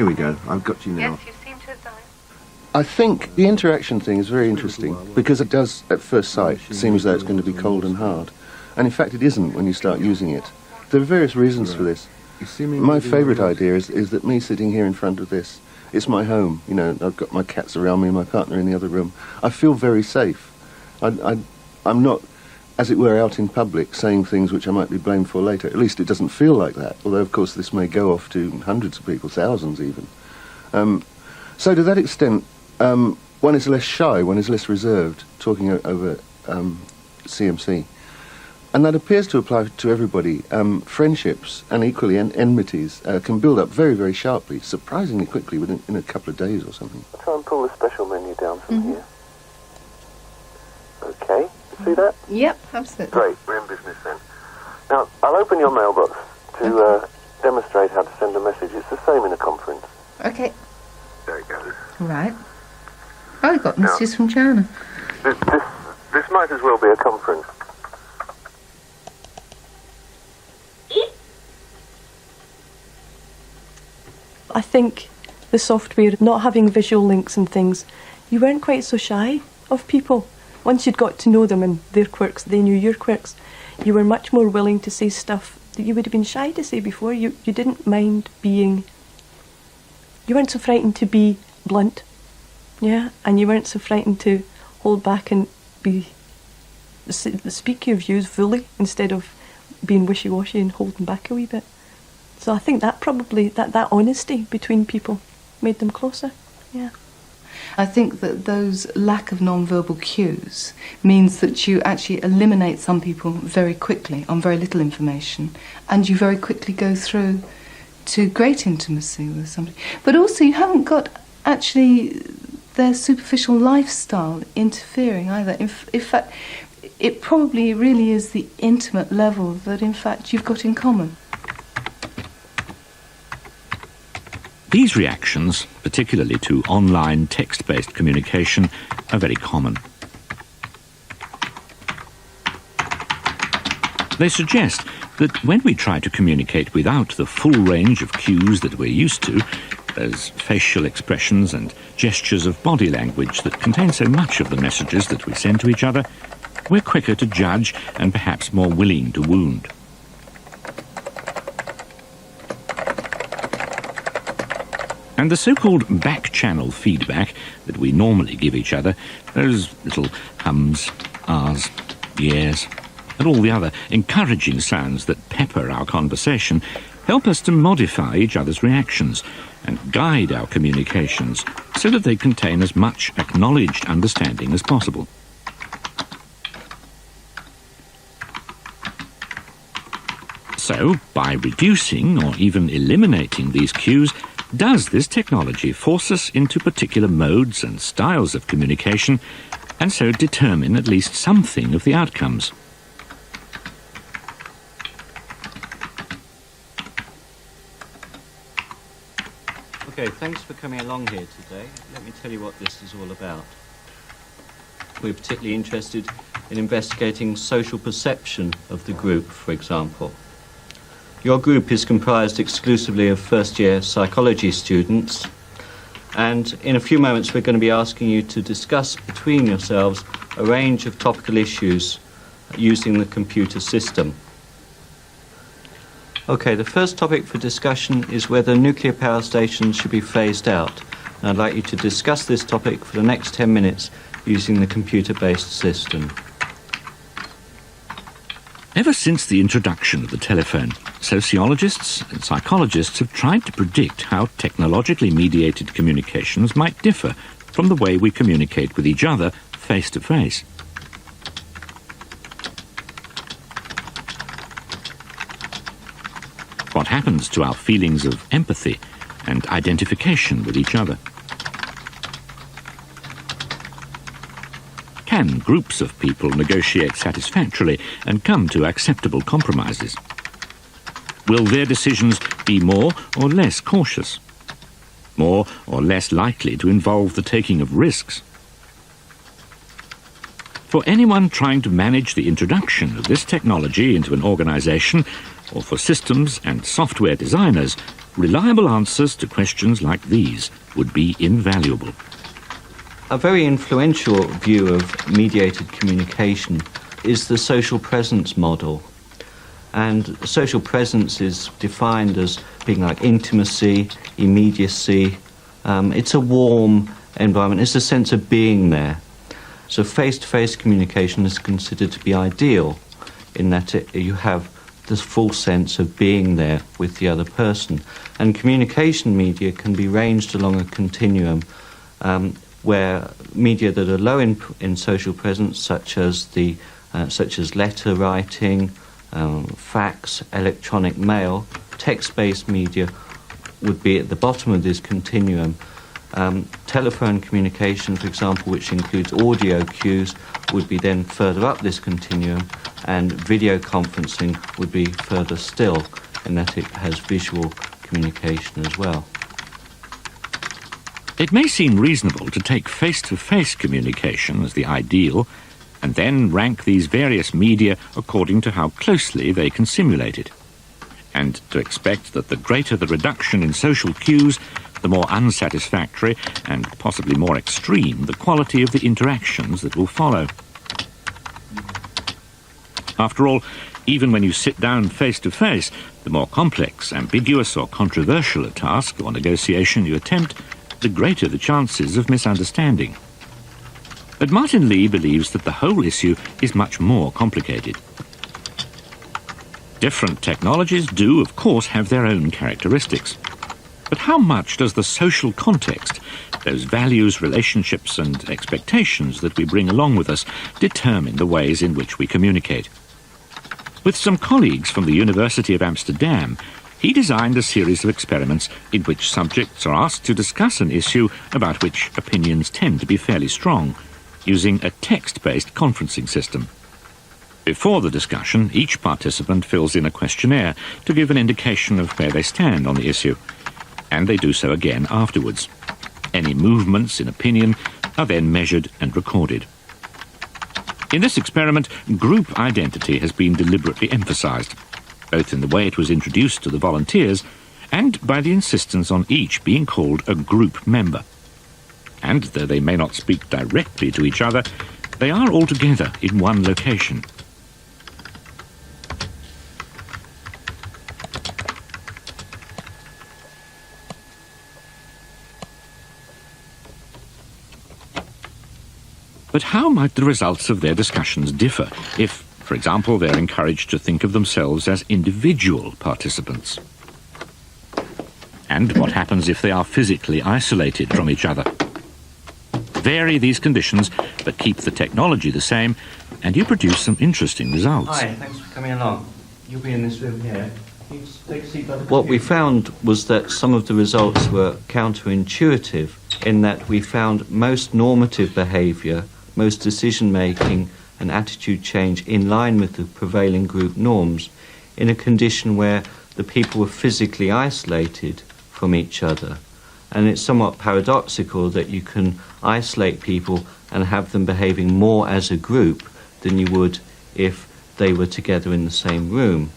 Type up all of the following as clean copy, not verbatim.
Here we go. I've got you now. Yes, you seem to have done it. I think the interaction thing is very interesting because it does, at first sight, seem as though it's going to be cold and hard. And in fact, it isn't when you start using it. There are various reasons for this. My favourite idea is that me sitting here in front of this, it's my home. You know, I've got my cats around me and my partner in the other room. I feel very safe. I'm not, as it were, out in public saying things which I might be blamed for later. At least it doesn't feel like that, although, of course, this may go off to hundreds of people, thousands even. So to that extent, one is less shy, one is less reserved, talking over CMC. And that appears to apply to everybody. Friendships and equally enmities can build up very, very sharply, surprisingly quickly, within a couple of days or something. I'll try and pull the special menu down from here. Okay, see that? Yep, absolutely. Great, we're in business then. Now, I'll open your mailbox to demonstrate how to send a message. It's the same in a conference. Okay. There it goes. Right. Oh, we got messages from China. This might as well be a conference. I think the software, not having visual links and things, you weren't quite so shy of people. Once you'd got to know them and their quirks, they knew your quirks, you were much more willing to say stuff that you would have been shy to say before. You didn't mind being... You weren't so frightened to be blunt, yeah? And you weren't so frightened to hold back and speak your views fully instead of being wishy-washy and holding back a wee bit. So I think that probably, that honesty between people made them closer, yeah. I think that those lack of non-verbal cues means that you actually eliminate some people very quickly on very little information, and you very quickly go through to great intimacy with somebody. But also you haven't got actually their superficial lifestyle interfering either. In fact, it probably really is the intimate level that in fact you've got in common. These reactions, particularly to online text-based communication, are very common. They suggest that when we try to communicate without the full range of cues that we're used to, those facial expressions and gestures of body language that contain so much of the messages that we send to each other, we're quicker to judge and perhaps more willing to wound. And the so-called back-channel feedback that we normally give each other, those little hums, ahs, yeahs, and all the other encouraging sounds that pepper our conversation, help us to modify each other's reactions and guide our communications so that they contain as much acknowledged understanding as possible. So, by reducing or even eliminating these cues, does this technology force us into particular modes and styles of communication, and so determine at least something of the outcomes? Okay, thanks for coming along here today. Let me tell you what this is all about. We're particularly interested in investigating social perception of the group, for example. Your group is comprised exclusively of first-year psychology students, and in a few moments we're going to be asking you to discuss between yourselves a range of topical issues using the computer system. Okay, the first topic for discussion is whether nuclear power stations should be phased out. And I'd like you to discuss this topic for the next 10 minutes using the computer-based system. Ever since the introduction of the telephone, sociologists and psychologists have tried to predict how technologically mediated communications might differ from the way we communicate with each other face to face. What happens to our feelings of empathy and identification with each other? Can groups of people negotiate satisfactorily and come to acceptable compromises? Will their decisions be more or less cautious? More or less likely to involve the taking of risks? For anyone trying to manage the introduction of this technology into an organization, or for systems and software designers, reliable answers to questions like these would be invaluable. A very influential view of mediated communication is the social presence model. And social presence is defined as being like intimacy, immediacy. It's a warm environment. It's a sense of being there. So face-to-face communication is considered to be ideal in that you have this full sense of being there with the other person. And communication media can be ranged along a continuum where media that are low in social presence, such as letter writing, fax, electronic mail, text-based media would be at the bottom of this continuum. Telephone communication, for example, which includes audio cues, would be then further up this continuum, and video conferencing would be further still in that it has visual communication as well. It may seem reasonable to take face-to-face communication as the ideal and then rank these various media according to how closely they can simulate it, and to expect that the greater the reduction in social cues, the more unsatisfactory and possibly more extreme the quality of the interactions that will follow. After all, even when you sit down face-to-face, the more complex, ambiguous or controversial a task or negotiation you attempt, the greater the chances of misunderstanding. But Martin Lee believes that the whole issue is much more complicated. Different technologies do, of course, have their own characteristics. But how much does the social context, those values, relationships and expectations that we bring along with us, determine the ways in which we communicate? With some colleagues from the University of Amsterdam, he designed a series of experiments in which subjects are asked to discuss an issue about which opinions tend to be fairly strong, using a text-based conferencing system. Before the discussion, each participant fills in a questionnaire to give an indication of where they stand on the issue, and they do so again afterwards. Any movements in opinion are then measured and recorded. In this experiment, group identity has been deliberately emphasized, both in the way it was introduced to the volunteers and by the insistence on each being called a group member. And though they may not speak directly to each other, they are all together in one location. But how might the results of their discussions differ if, for example, they're encouraged to think of themselves as individual participants? And what happens if they are physically isolated from each other? Vary these conditions, but keep the technology the same, and you produce some interesting results. Hi, thanks for coming along. You'll be in this room here. What we found was that some of the results were counterintuitive in that we found most normative behaviour, most decision-making and attitude change in line with the prevailing group norms in a condition where the people were physically isolated from each other. And it's somewhat paradoxical that you can isolate people and have them behaving more as a group than you would if they were together in the same room.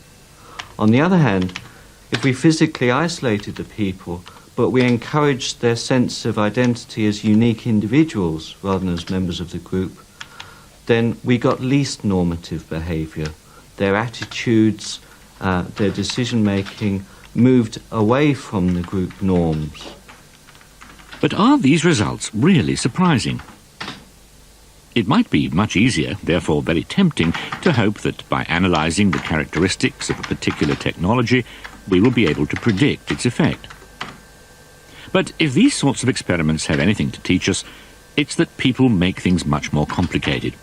On the other hand, if we physically isolated the people, but we encouraged their sense of identity as unique individuals rather than as members of the group, then we got least normative behaviour. Their attitudes, their decision-making moved away from the group norms. But are these results really surprising? It might be much easier, therefore very tempting, to hope that by analysing the characteristics of a particular technology, we will be able to predict its effect. But if these sorts of experiments have anything to teach us, it's that people make things much more complicated.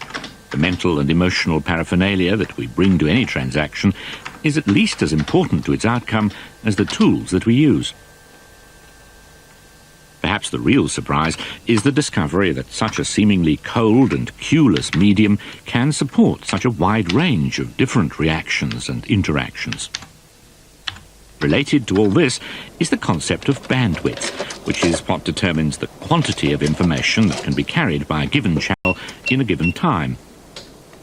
The mental and emotional paraphernalia that we bring to any transaction is at least as important to its outcome as the tools that we use. Perhaps the real surprise is the discovery that such a seemingly cold and cueless medium can support such a wide range of different reactions and interactions. Related to all this is the concept of bandwidth, which is what determines the quantity of information that can be carried by a given channel in a given time.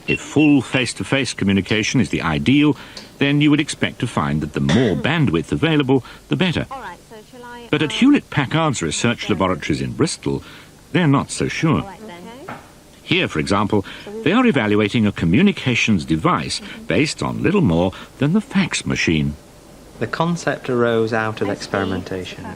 If full face-to-face communication is the ideal, then you would expect to find that the more bandwidth available, the better. All right, so shall I... But at Hewlett-Packard's research laboratories in Bristol, they're not so sure. All right, then. Here, for example, they are evaluating a communications device based on little more than the fax machine. The concept arose out of experimentation.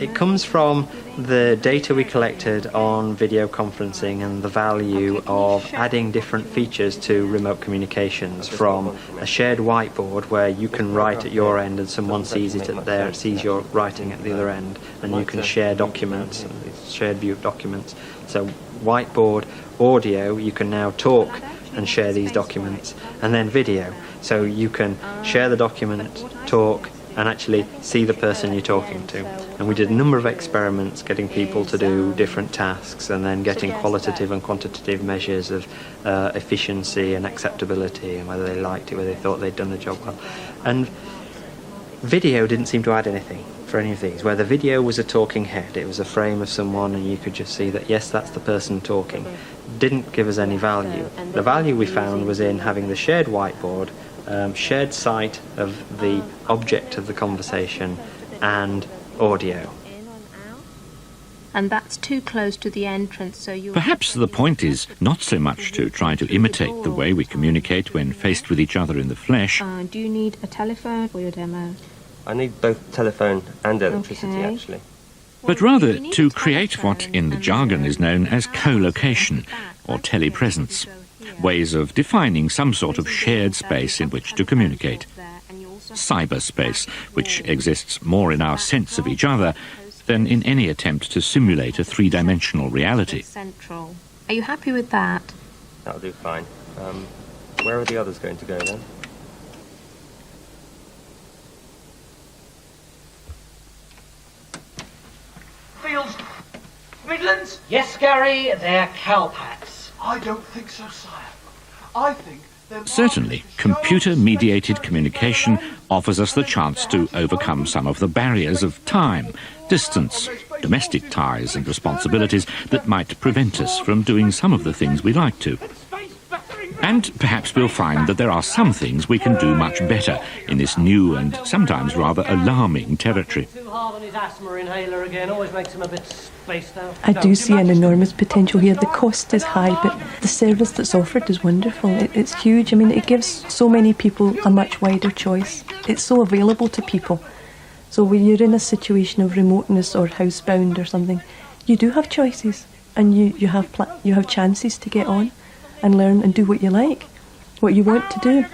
It comes from the data we collected on video conferencing and the value of adding different features to remote communications, from a shared whiteboard where you can write at your end and someone sees it at there, sees your writing at the other end, and you can share documents, shared view of documents. So whiteboard, audio, you can now talk and share these documents, and then video. So you can share the document, talk, and actually see the person you're talking to. And we did a number of experiments getting people to do different tasks and then getting qualitative and quantitative measures of efficiency and acceptability and whether they liked it, whether they thought they'd done the job well. And video didn't seem to add anything for any of these. Where the video was a talking head, it was a frame of someone and you could just see that, yes, that's the person talking. Didn't give us any value. The value we found was in having the shared whiteboard, shared sight of the object of the conversation, and audio. And that's too close to the entrance, so you... Perhaps the point is not so much to try to imitate the way we communicate when faced with each other in the flesh. do you need a telephone for your demo? I need both telephone and electricity, actually. But rather to create what in the jargon is known as co-location or telepresence, ways of defining some sort of shared space in which to communicate. Cyberspace, which exists more in our sense of each other than in any attempt to simulate a three-dimensional reality. Central. Are you happy with that? That'll do fine. Where are the others going to go then? Fields Midlands? Yes, Gary, they're cowpats. I don't think so, sire. I think they're... Certainly, computer-mediated communication offers us the chance to overcome some of the barriers of time, distance, domestic ties and responsibilities that might prevent us from doing some of the things we like to. And perhaps we'll find that there are some things we can do much better in this new and sometimes rather alarming territory. Too hard on his asthma inhaler again, always makes him a bit spaced out. I do see an enormous potential here. The cost is high, but the service that's offered is wonderful. It's huge. I mean, it gives so many people a much wider choice. It's so available to people. So when you're in a situation of remoteness or housebound or something, you do have choices, and you have chances to get on and learn and do what you like, what you want to do.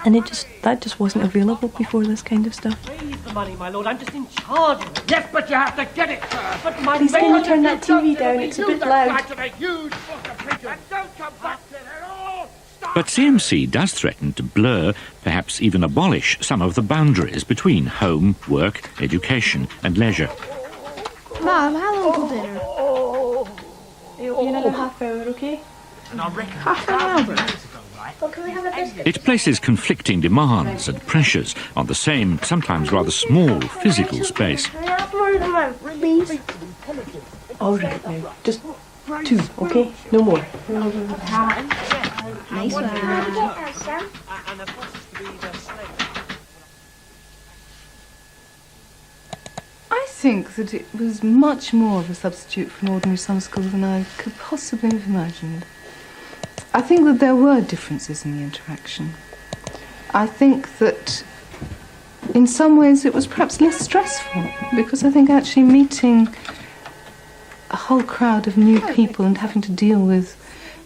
And that just wasn't available before this kind of stuff. Leave the money, my lord, I'm just in charge of it. Yes, but you have to get it first. But my Please can you turn that TV down? It's a bit loud. But CMC does threaten to blur, perhaps even abolish, some of the boundaries between home, work, education and leisure. Mum, how long till dinner? It'll be another half hour, okay? Half an hour. Well, can we have a biscuit? It places conflicting demands and pressures on the same, sometimes rather small, physical space. Can I have more than one, please? All right now, just 2, okay? No more. Nice one. I think that it was much more of a substitute for an ordinary summer school than I could possibly have imagined. I think that there were differences in the interaction. I think that in some ways it was perhaps less stressful, because I think actually meeting a whole crowd of new people and having to deal with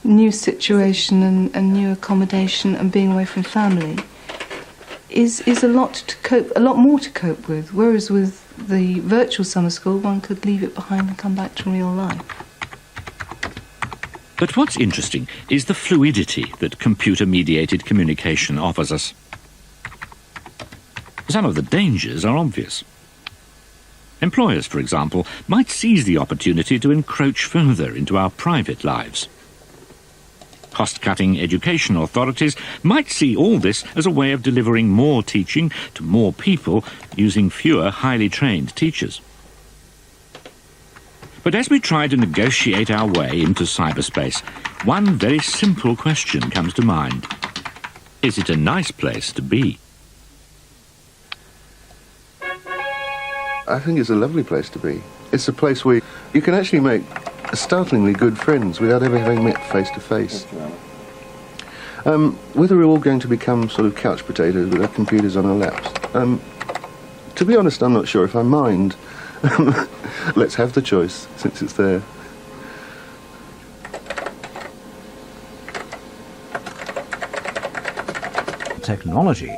new situation and new accommodation and being away from family is a lot more to cope with, whereas with the virtual summer school one could leave it behind and come back to real life. But what's interesting is the fluidity that computer-mediated communication offers us. Some of the dangers are obvious. Employers, for example, might seize the opportunity to encroach further into our private lives. Cost-cutting education authorities might see all this as a way of delivering more teaching to more people using fewer highly trained teachers. But as we try to negotiate our way into cyberspace, one very simple question comes to mind. Is it a nice place to be? I think it's a lovely place to be. It's a place where you can actually make startlingly good friends without ever having met face to face. Whether we're all going to become sort of couch potatoes with our computers on our laps, to be honest, I'm not sure if I mind. Let's have the choice, since it's there. Technology.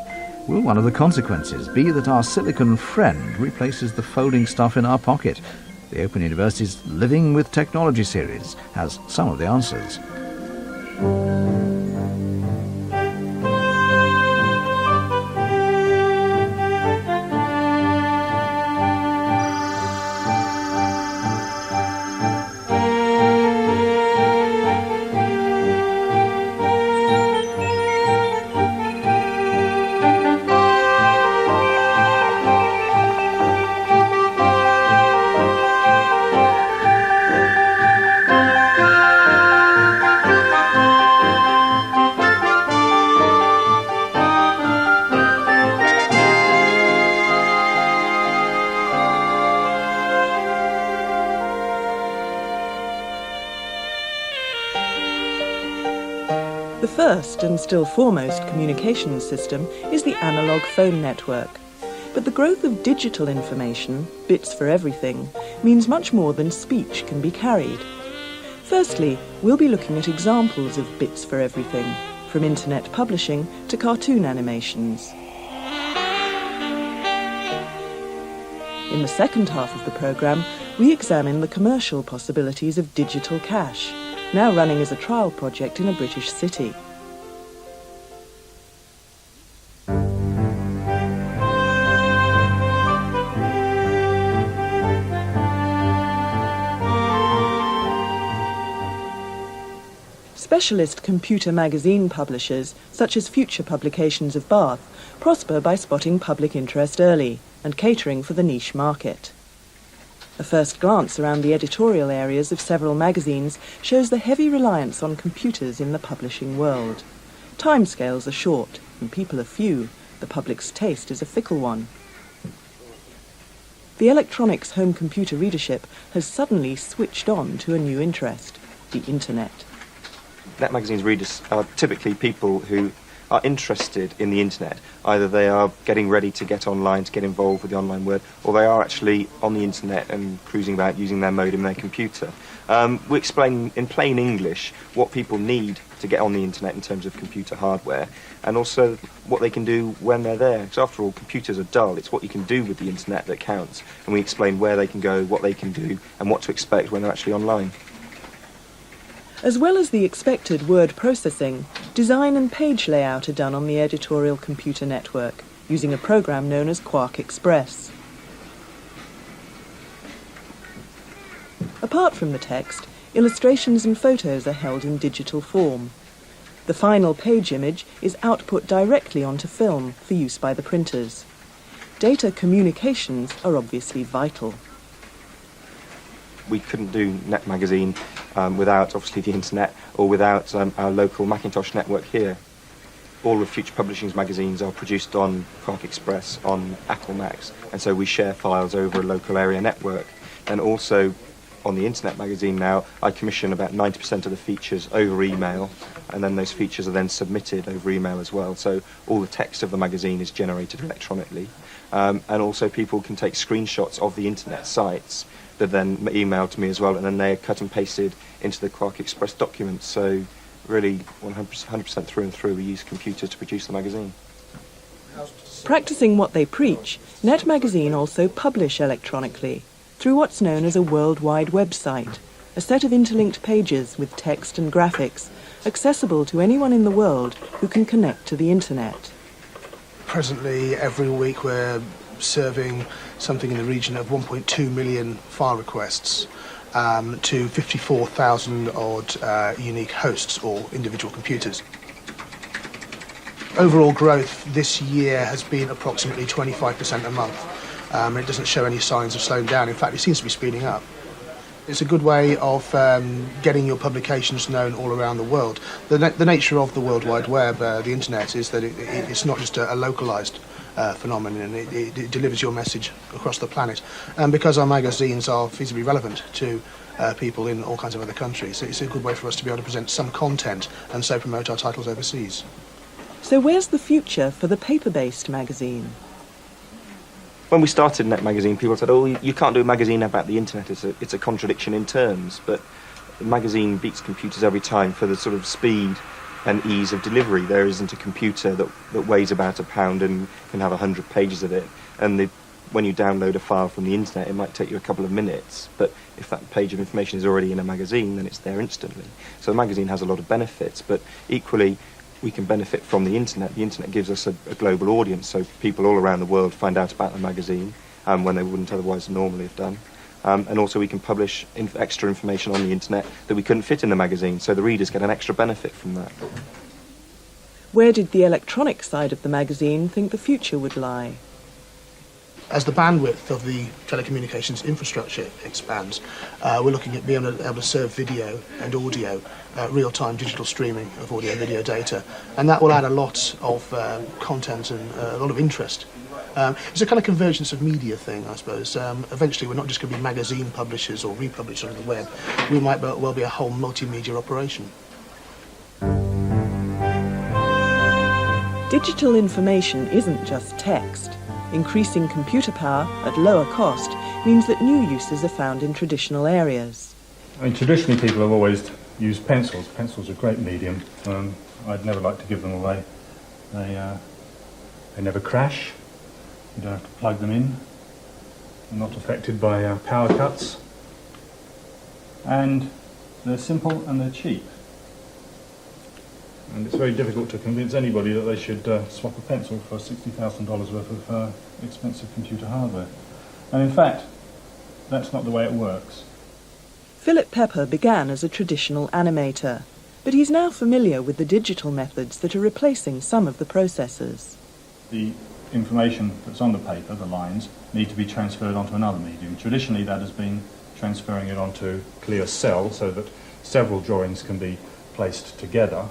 Will one of the consequences be that our silicon friend replaces the folding stuff in our pocket? The Open University's Living with Technology series has some of the answers. The first and still foremost communications system is the analogue phone network. But the growth of digital information, bits for everything, means much more than speech can be carried. Firstly, we'll be looking at examples of bits for everything, from internet publishing to cartoon animations. In the second half of the programme, we examine the commercial possibilities of digital cash, now running as a trial project in a British city. Specialist computer magazine publishers, such as Future Publications of Bath, prosper by spotting public interest early and catering for the niche market. A first glance around the editorial areas of several magazines shows the heavy reliance on computers in the publishing world. Timescales are short and people are few. The public's taste is a fickle one. The electronics home computer readership has suddenly switched on to a new interest, the internet. Net Magazine's readers are typically people who are interested in the internet. Either they are getting ready to get online, to get involved with the online world, or they are actually on the internet and cruising about using their modem, their computer. We explain in plain English what people need to get on the internet in terms of computer hardware, and also what they can do when they're there. Because after all, computers are dull. It's what you can do with the internet that counts. And we explain where they can go, what they can do, and what to expect when they're actually online. As well as the expected word processing, design and page layout are done on the editorial computer network, using a program known as Quark Express. Apart from the text, illustrations and photos are held in digital form. The final page image is output directly onto film for use by the printers. Data communications are obviously vital. We couldn't do Net Magazine without, obviously, the internet or without our local Macintosh network here. All of Future Publishing's magazines are produced on Quark Express, on Apple Macs, and so we share files over a local area network. And also, on the Internet magazine now, I commission about 90% of the features over email, and then those features are then submitted over email as well. So all the text of the magazine is generated electronically. And also people can take screenshots of the internet sites that then emailed to me as well, and then they are cut and pasted into the Quark Express documents. So really 100% through and through we use computers to produce the magazine. Practicing what they preach, Net Magazine also publish electronically through what's known as a worldwide website, a set of interlinked pages with text and graphics, accessible to anyone in the world who can connect to the internet. Presently, every week we're serving something in the region of 1.2 million file requests to 54,000 odd unique hosts or individual computers. Overall growth this year has been approximately 25% a month. It doesn't show any signs of slowing down. In fact, it seems to be speeding up. It's a good way of getting your publications known all around the world. The nature of the World Wide Web, the internet, is that it's not just a localised phenomenon. It delivers your message across the planet. And because our magazines are feasibly relevant to people in all kinds of other countries, it's a good way for us to be able to present some content and so promote our titles overseas. So where's the future for the paper-based magazine? When we started Net Magazine, people said, oh, you can't do a magazine about the internet, it's a contradiction in terms, but the magazine beats computers every time for the sort of speed and ease of delivery. There isn't a computer that weighs about a pound and can have 100 pages of it, and when you download a file from the internet, it might take you a couple of minutes, but if that page of information is already in a magazine, then it's there instantly. So the magazine has a lot of benefits, but equally, we can benefit from the internet. The internet gives us a global audience, so people all around the world find out about the magazine when they wouldn't otherwise normally have done. And also we can publish extra information on the internet that we couldn't fit in the magazine, so the readers get an extra benefit from that. Where did the electronic side of the magazine think the future would lie? As the bandwidth of the telecommunications infrastructure expands, we're looking at being able to serve video and audio, real-time digital streaming of audio-video data, and that will add a lot of content and a lot of interest. It's a kind of convergence of media thing, I suppose. Eventually we're not just going to be magazine publishers or republishers on the web, we might well be a whole multimedia operation. Digital information isn't just text. Increasing computer power at lower cost means that new uses are found in traditional areas. I mean, traditionally people have always used pencils. Pencils are a great medium. I'd never like to give them away. They never crash. You don't have to plug them in. They're not affected by power cuts. And they're simple and they're cheap. And it's very difficult to convince anybody that they should swap a pencil for $60,000 worth of expensive computer hardware. And in fact, that's not the way it works. Philip Pepper began as a traditional animator, but he's now familiar with the digital methods that are replacing some of the processes. The information that's on the paper, the lines, need to be transferred onto another medium. Traditionally that has been transferring it onto clear cell so that several drawings can be placed together.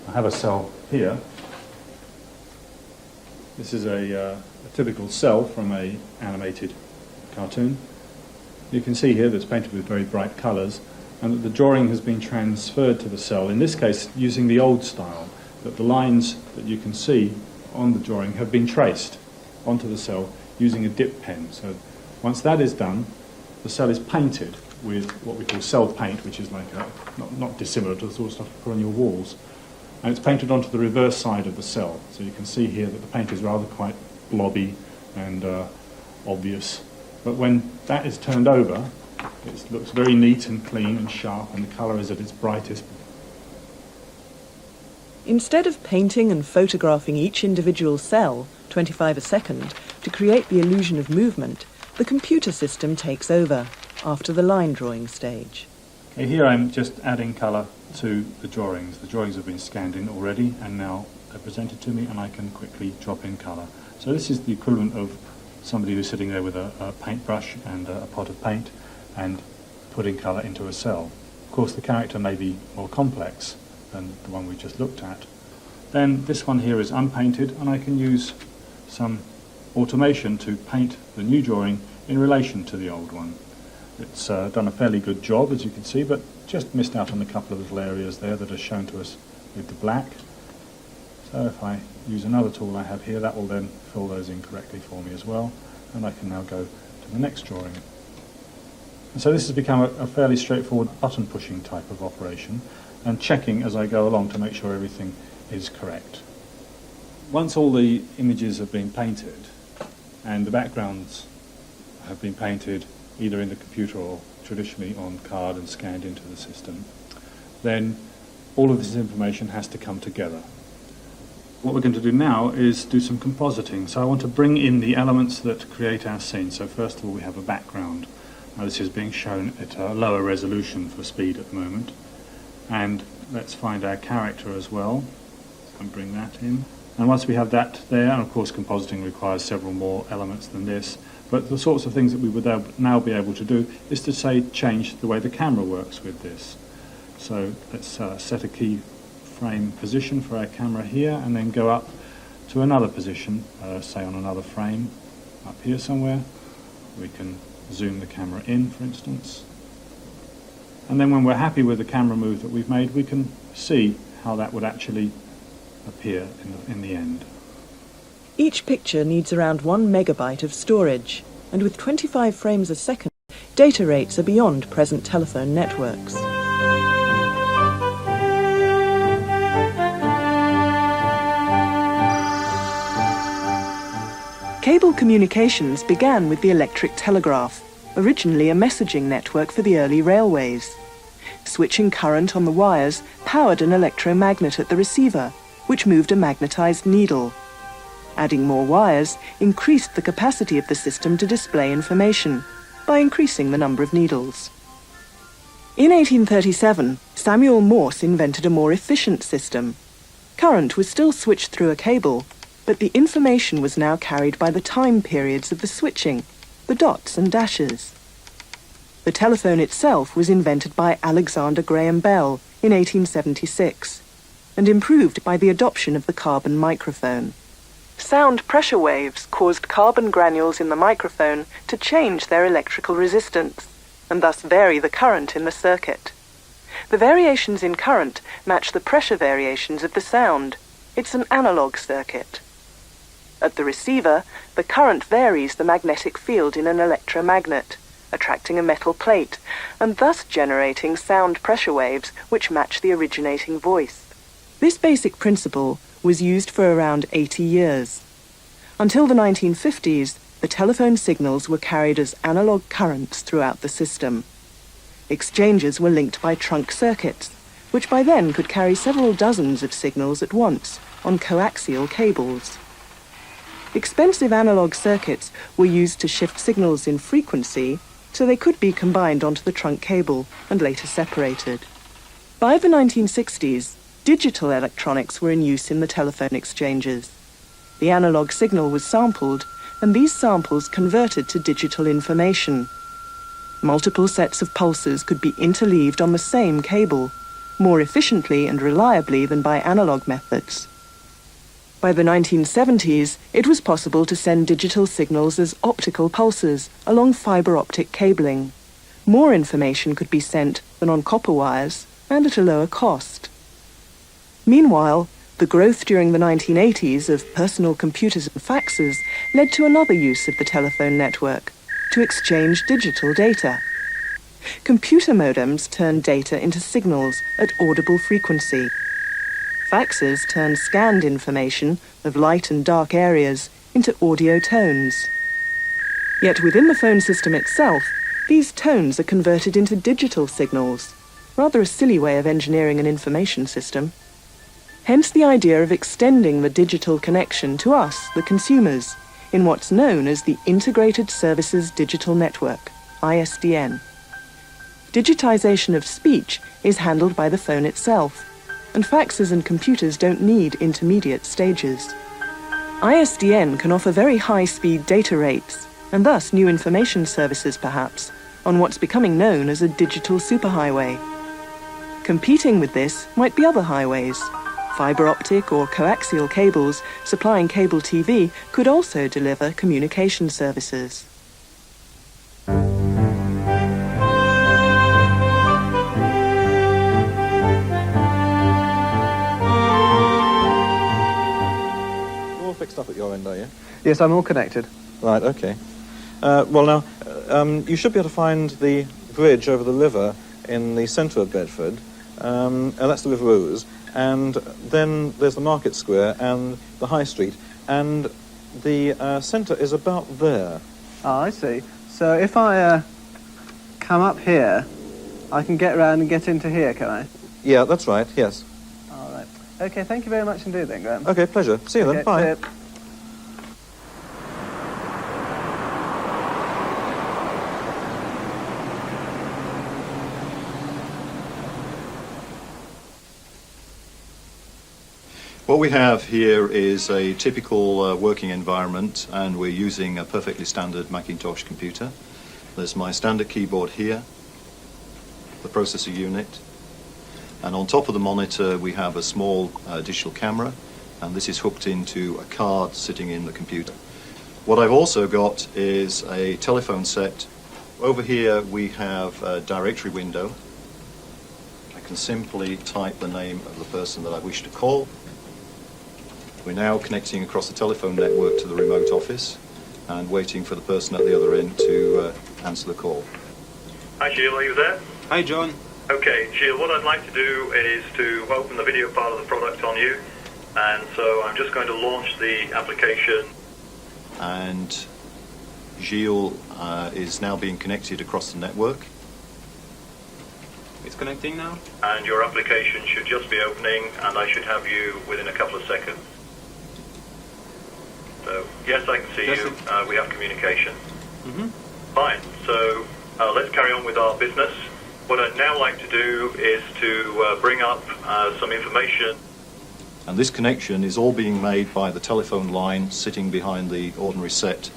I have a cell here. This is a typical cell from an animated cartoon. You can see here that it's painted with very bright colours and that the drawing has been transferred to the cell, in this case using the old style, that the lines that you can see on the drawing have been traced onto the cell using a dip pen. So once that is done, the cell is painted with what we call cell paint, which is like not dissimilar to the sort of stuff you put on your walls. And it's painted onto the reverse side of the cell. So you can see here that the paint is rather quite blobby and obvious. But when that is turned over, it looks very neat and clean and sharp, and the colour is at its brightest. Instead of painting and photographing each individual cell, 25 a second, to create the illusion of movement, the computer system takes over after the line drawing stage. Okay, here I'm just adding colour to the drawings. The drawings have been scanned in already and now they're presented to me and I can quickly drop in colour. So this is the equivalent of somebody who's sitting there with a paintbrush and a pot of paint and putting colour into a cell. Of course the character may be more complex than the one we just looked at. Then this one here is unpainted and I can use some automation to paint the new drawing in relation to the old one. It's done a fairly good job, as you can see, but just missed out on a couple of little areas there that are shown to us with the black. So if I use another tool I have here, that will then fill those in correctly for me as well, and I can now go to the next drawing. And so this has become a fairly straightforward button pushing type of operation, and checking as I go along to make sure everything is correct. Once all the images have been painted and the backgrounds have been painted either in the computer or traditionally on card and scanned into the system, then all of this information has to come together. What we're going to do now is do some compositing. So I want to bring in the elements that create our scene. So first of all we have a background. Now this is being shown at a lower resolution for speed at the moment. And let's find our character as well and bring that in. And once we have that there, and of course compositing requires several more elements than this, But the sorts of things that we would now be able to do is to, say, change the way the camera works with this. So let's set a key frame position for our camera here and then go up to another position, say on another frame, up here somewhere. We can zoom the camera in, for instance. And then when we're happy with the camera move that we've made, we can see how that would actually appear in the end. Each picture needs around 1 megabyte of storage, and with 25 frames a second, data rates are beyond present telephone networks. Cable communications began with the electric telegraph, originally a messaging network for the early railways. Switching current on the wires powered an electromagnet at the receiver, which moved a magnetized needle. Adding more wires increased the capacity of the system to display information by increasing the number of needles. In 1837, Samuel Morse invented a more efficient system. Current was still switched through a cable, but the information was now carried by the time periods of the switching, the dots and dashes. The telephone itself was invented by Alexander Graham Bell in 1876 and improved by the adoption of the carbon microphone. Sound pressure waves caused carbon granules in the microphone to change their electrical resistance and thus vary the current in the circuit. The variations in current match the pressure variations of the sound. It's an analog circuit. At the receiver, the current varies the magnetic field in an electromagnet, attracting a metal plate, and thus generating sound pressure waves which match the originating voice. This basic principle was used for around 80 years. Until the 1950s, the telephone signals were carried as analog currents throughout the system. Exchanges were linked by trunk circuits, which by then could carry several dozens of signals at once on coaxial cables. Expensive analog circuits were used to shift signals in frequency so they could be combined onto the trunk cable and later separated. By the 1960s, digital electronics were in use in the telephone exchanges. The analog signal was sampled, and these samples converted to digital information. Multiple sets of pulses could be interleaved on the same cable, more efficiently and reliably than by analog methods. By the 1970s, it was possible to send digital signals as optical pulses along fibre optic cabling. More information could be sent than on copper wires, and at a lower cost. Meanwhile, the growth during the 1980s of personal computers and faxes led to another use of the telephone network, to exchange digital data. Computer modems turned data into signals at audible frequency. Faxes turned scanned information of light and dark areas into audio tones. Yet within the phone system itself, these tones are converted into digital signals, rather a silly way of engineering an information system. Hence the idea of extending the digital connection to us, the consumers, in what's known as the Integrated Services Digital Network, ISDN. Digitization of speech is handled by the phone itself, and faxes and computers don't need intermediate stages. ISDN can offer very high-speed data rates, and thus new information services perhaps, on what's becoming known as a digital superhighway. Competing with this might be other highways. Fibre optic or coaxial cables supplying cable TV could also deliver communication services. Fixed up at your end, are you? Yes, I'm all connected. Right, okay. Well now, you should be able to find the bridge over the river in the centre of Bedford, and that's the River Ouse, and then there's the Market Square and the High Street, and the centre is about there. Oh, I see. So if I come up here, I can get round and get into here, can I? Yeah, that's right, yes. All right. Okay, thank you very much indeed then, Graham. Okay, pleasure. See you then. Bye. See you. What we have here is a typical working environment, and we're using a perfectly standard Macintosh computer. There's my standard keyboard here, the processor unit, and on top of the monitor we have a small digital camera, and this is hooked into a card sitting in the computer. What I've also got is a telephone set. Over here we have a directory window. I can simply type the name of the person that I wish to call. We're now connecting across the telephone network to the remote office and waiting for the person at the other end to answer the call. Hi, Gilles, are you there? Hi, John. Okay, Gilles, what I'd like to do is to open the video part of the product on you, and so I'm just going to launch the application. And Gilles is now being connected across the network. It's connecting now. And your application should just be opening, and I should have you within a couple of seconds. So, yes, I can see you. We have communication. Fine. So, let's carry on with our business. What I'd now like to do is to bring up some information. And this connection is all being made by the telephone line sitting behind the ordinary set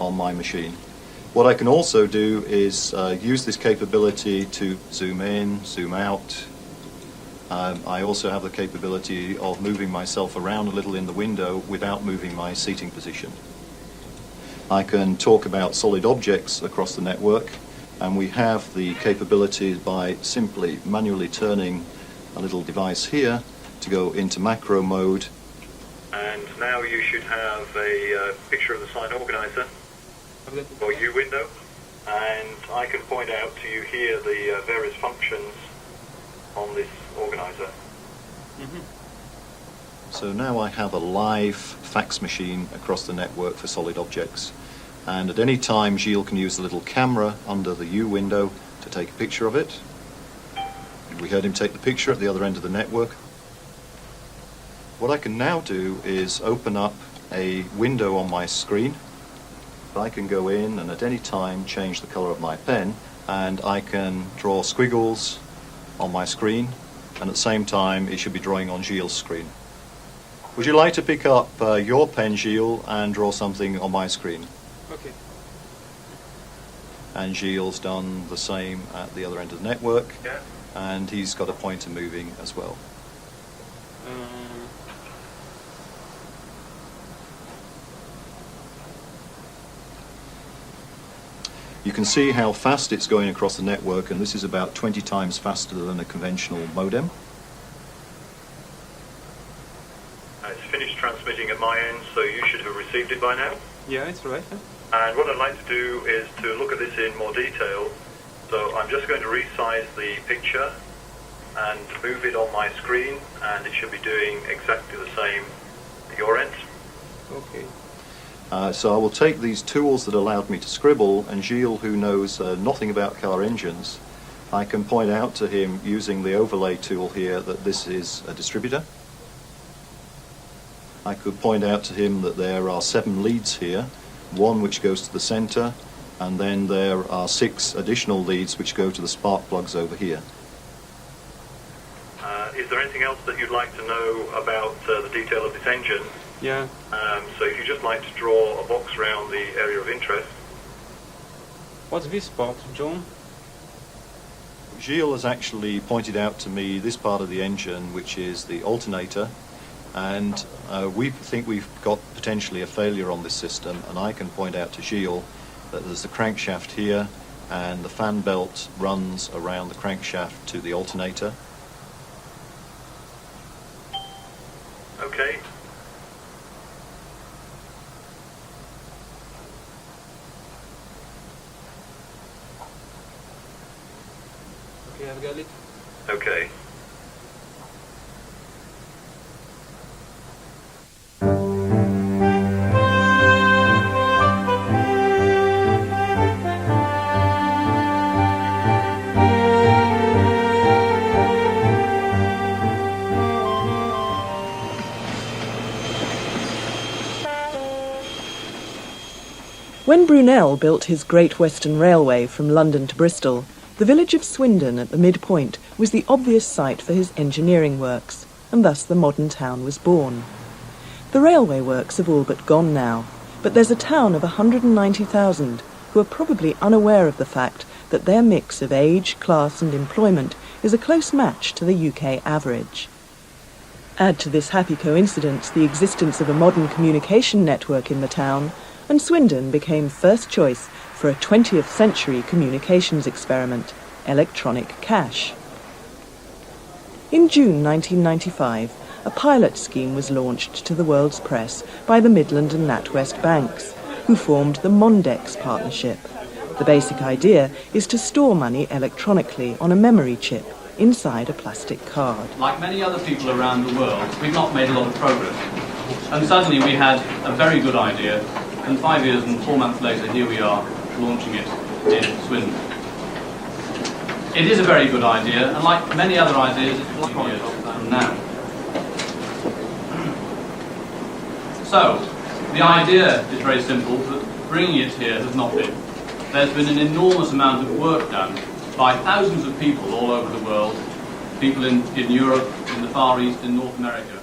on my machine. What I can also do is use this capability to zoom in, zoom out. I also have the capability of moving myself around a little in the window without moving my seating position. I can talk about solid objects across the network, and we have the capability by simply manually turning a little device here to go into macro mode. And now you should have a picture of the site organizer or U window, and I can point out to you here the various functions on this organizer. So now I have a live fax machine across the network for solid objects, and at any time Gilles can use the little camera under the U window to take a picture of it. We heard him take the picture at the other end of the network. What I can now do is open up a window on my screen. I can go in and at any time change the color of my pen, and I can draw squiggles on my screen, and at the same time it should be drawing on Gilles' screen. Would you like to pick up your pen, Gilles, and draw something on my screen? Okay. And Gilles' done the same at the other end of the network, and he's got a pointer moving as well. You can see how fast it's going across the network, and this is about 20 times faster than a conventional modem. It's finished transmitting at my end, so you should have received it by now. Yeah, it's right. And what I'd like to do is to look at this in more detail. So I'm just going to resize the picture and move it on my screen, and it should be doing exactly the same at your end. Okay. So I will take these tools that allowed me to scribble, and Gilles, who knows nothing about car engines, I can point out to him using the overlay tool here that this is a distributor. I could point out to him that there are 7 leads here, one which goes to the center, and then there are 6 additional leads which go to the spark plugs over here. Is there anything else that you'd like to know about the detail of this engine? Yeah. So if you'd just like to draw a box around the area of interest. What's this part, John? Gilles has actually pointed out to me this part of the engine, which is the alternator, and we think we've got potentially a failure on this system, and I can point out to Gilles that there's the crankshaft here, and the fan belt runs around the crankshaft to the alternator. Okay. Okay, I've got it. Okay. When Brunel built his Great Western Railway from London to Bristol, the village of Swindon at the midpoint was the obvious site for his engineering works. and thus the modern town was born. The railway works have all but gone now, but there's a town of 190,000 who are probably unaware of the fact that their mix of age, class and employment is a close match to the UK average. Add to this happy coincidence the existence of a modern communication network in the town, and Swindon became first choice for a 20th century communications experiment, electronic cash. In June 1995, a pilot scheme was launched to the world's press by the Midland and NatWest banks, who formed the Mondex partnership. The basic idea is to store money electronically on a memory chip inside a plastic card. Like many other people around the world, we've not made a lot of progress. And suddenly we had a very good idea, and 5 years and 4 months later, here we are, launching it in Swindon. It is a very good idea, and like many other ideas, it's 4 years from now. So, the idea is very simple, but bringing it here has not been. There's been an enormous amount of work done by thousands of people all over the world, people in Europe, in the Far East, in North America.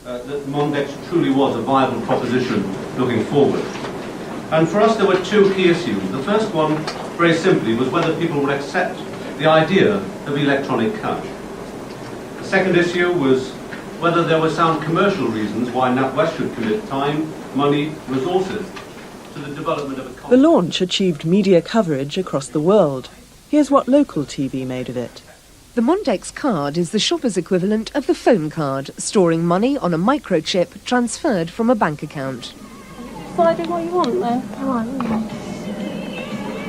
That Mondex truly was a viable proposition looking forward. And for us there were two key issues. The first one, very simply, was whether people would accept the idea of electronic cash. The second issue was whether there were sound commercial reasons why NatWest should commit time, money, resources to the development of a... The launch achieved media coverage across the world. Here's what local TV made of it. The Mondex card is the shopper's equivalent of the phone card, storing money on a microchip transferred from a bank account. Decide what you want then. Come on.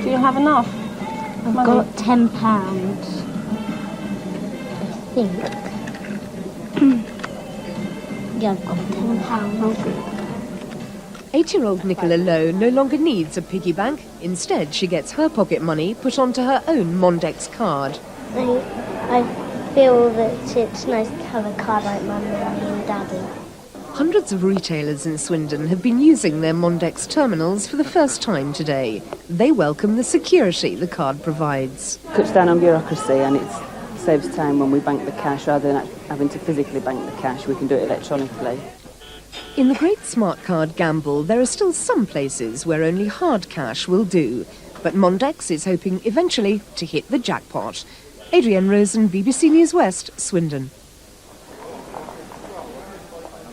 Do you have enough? I've got £10. I think. Yeah, I've got £10. 8-year-old Nicola Lowe no longer needs a piggy bank. Instead, she gets her pocket money put onto her own Mondex card. I feel that it's nice to have a card like my mum and daddy. Hundreds of retailers in Swindon have been using their Mondex terminals for the first time today. They welcome the security the card provides. Cuts down on bureaucracy, and it saves time when we bank the cash. Rather than having to physically bank the cash, we can do it electronically. In the great smart card gamble, there are still some places where only hard cash will do. But Mondex is hoping eventually to hit the jackpot. Adrienne Rosen, BBC News West, Swindon.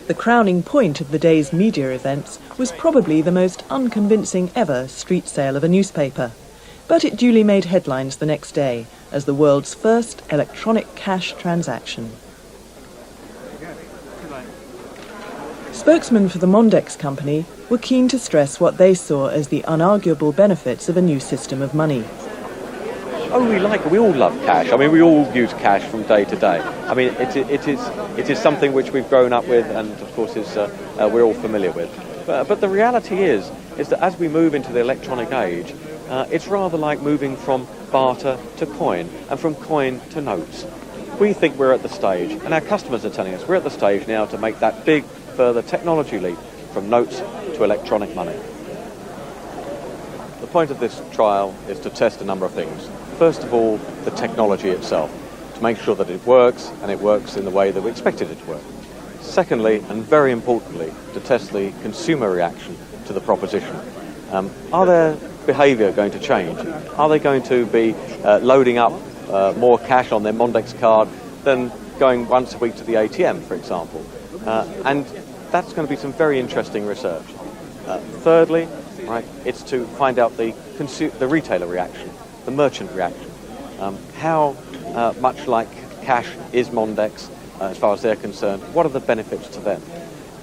The crowning point of the day's media events was probably the most unconvincing ever street sale of a newspaper. But it duly made headlines the next day as the world's first electronic cash transaction. Spokesmen for the Mondex company were keen to stress what they saw as the unarguable benefits of a new system of money. Oh, we all love cash. I mean, we all use cash from day to day. I mean, it is something which we've grown up with, and of course we're all familiar with. But the reality is that as we move into the electronic age, it's rather like moving from barter to coin, and from coin to notes. We think we're at the stage, and our customers are telling us we're at the stage now to make that big further technology leap from notes to electronic money. The point of this trial is to test a number of things. First of all, the technology itself, to make sure that it works, and it works in the way that we expected it to work. Secondly, and very importantly, to test the consumer reaction to the proposition. Are their behaviour going to change? Are they going to be loading up more cash on their Mondex card than going once a week to the ATM, for example? And that's going to be some very interesting research. Thirdly, it's to find out the retailer reaction, the merchant reaction. How much like cash is Mondex as far as they're concerned? What are the benefits to them?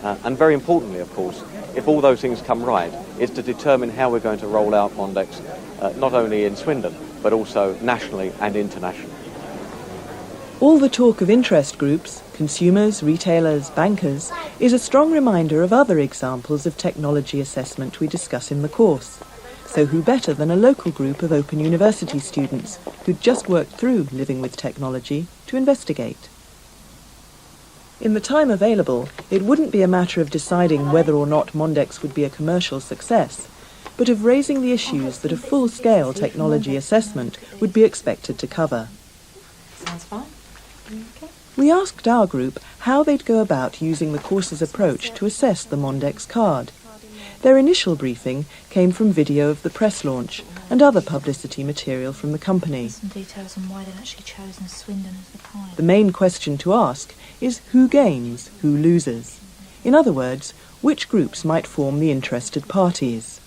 And very importantly, of course, if all those things come right, is to determine how we're going to roll out Mondex not only in Swindon, but also nationally and internationally. All the talk of interest groups, consumers, retailers, bankers, is a strong reminder of other examples of technology assessment we discuss in the course. So who better than a local group of Open University students who'd just worked through living with technology to investigate? In the time available, it wouldn't be a matter of deciding whether or not Mondex would be a commercial success, but of raising the issues that a full-scale technology assessment would be expected to cover. Sounds fine. Okay. We asked our group how they'd go about using the course's approach to assess the Mondex card. Their initial briefing came from video of the press launch and other publicity material from the company. Some details on why they've actually chosen Swindon as the client. The main question to ask is who gains, who loses. In other words, which groups might form the interested parties.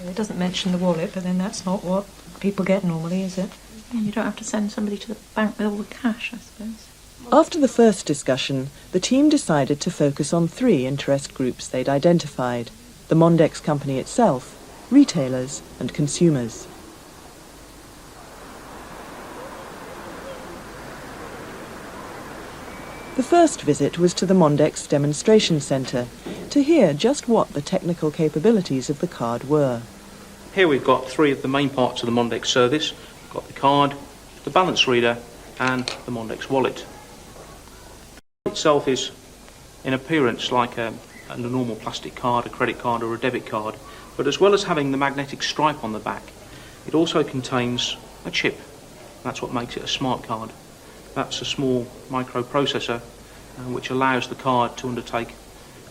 It doesn't mention the wallet, but then that's not what people get normally, is it? And you don't have to send somebody to the bank with all the cash, I suppose. After the first discussion, the team decided to focus on 3 interest groups they'd identified: the Mondex company itself, retailers and consumers. The first visit was to the Mondex demonstration centre to hear just what the technical capabilities of the card were. Here we've got 3 of the main parts of the Mondex service. We've got the card, the balance reader and the Mondex wallet. Itself is in appearance like a normal plastic card, a credit card or a debit card, but as well as having the magnetic stripe on the back, it also contains a chip. That's what makes it a smart card. That's a small microprocessor which allows the card to undertake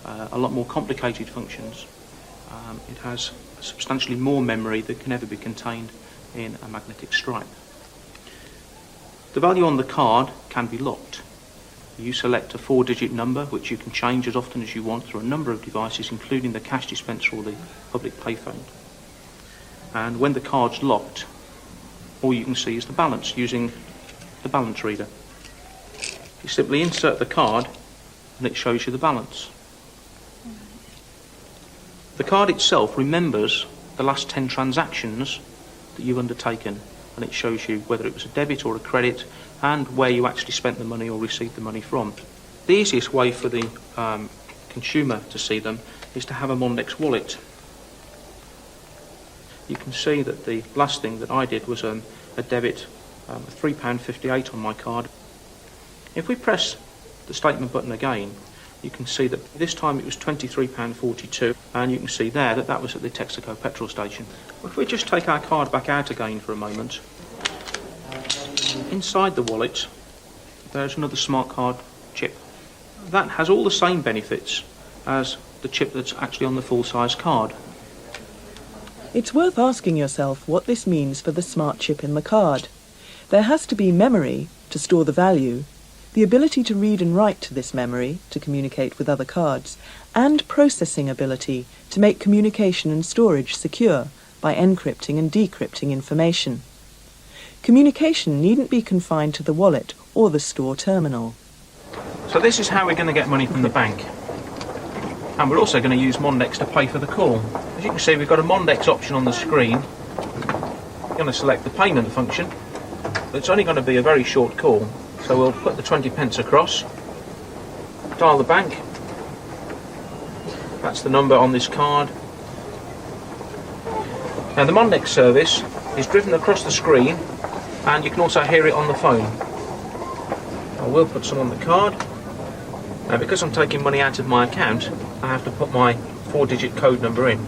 a lot more complicated functions. It has substantially more memory that can ever be contained in a magnetic stripe. The value on the card can be locked. You select a 4-digit number which you can change as often as you want through a number of devices, including the cash dispenser or the public payphone. And when the card's locked, all you can see is the balance using the balance reader. You simply insert the card and it shows you the balance. The card itself remembers the last 10 transactions that you've undertaken, and it shows you whether it was a debit or a credit and where you actually spent the money or received the money from. The easiest way for the consumer to see them is to have a Mondex wallet. You can see that the last thing that I did was a debit of £3.58 on my card. If we press the statement button again, you can see that this time it was £23.42, and you can see there that that was at the Texaco petrol station. If we just take our card back out again for a moment, inside the wallet there's another smart card chip. That has all the same benefits as the chip that's actually on the full-size card. It's worth asking yourself what this means for the smart chip in the card. There has to be memory to store the value, the ability to read and write to this memory to communicate with other cards, and processing ability to make communication and storage secure by encrypting and decrypting information. Communication needn't be confined to the wallet or the store terminal. So this is how we're going to get money from the bank. And we're also going to use Mondex to pay for the call. As you can see, we've got a Mondex option on the screen. We're going to select the payment function. It's only going to be a very short call. So we'll put the 20 pence across, dial the bank. That's the number on this card. Now the Mondex service is driven across the screen, and you can also hear it on the phone. I will put some on the card. Now because I'm taking money out of my account, I have to put my 4-digit code number in.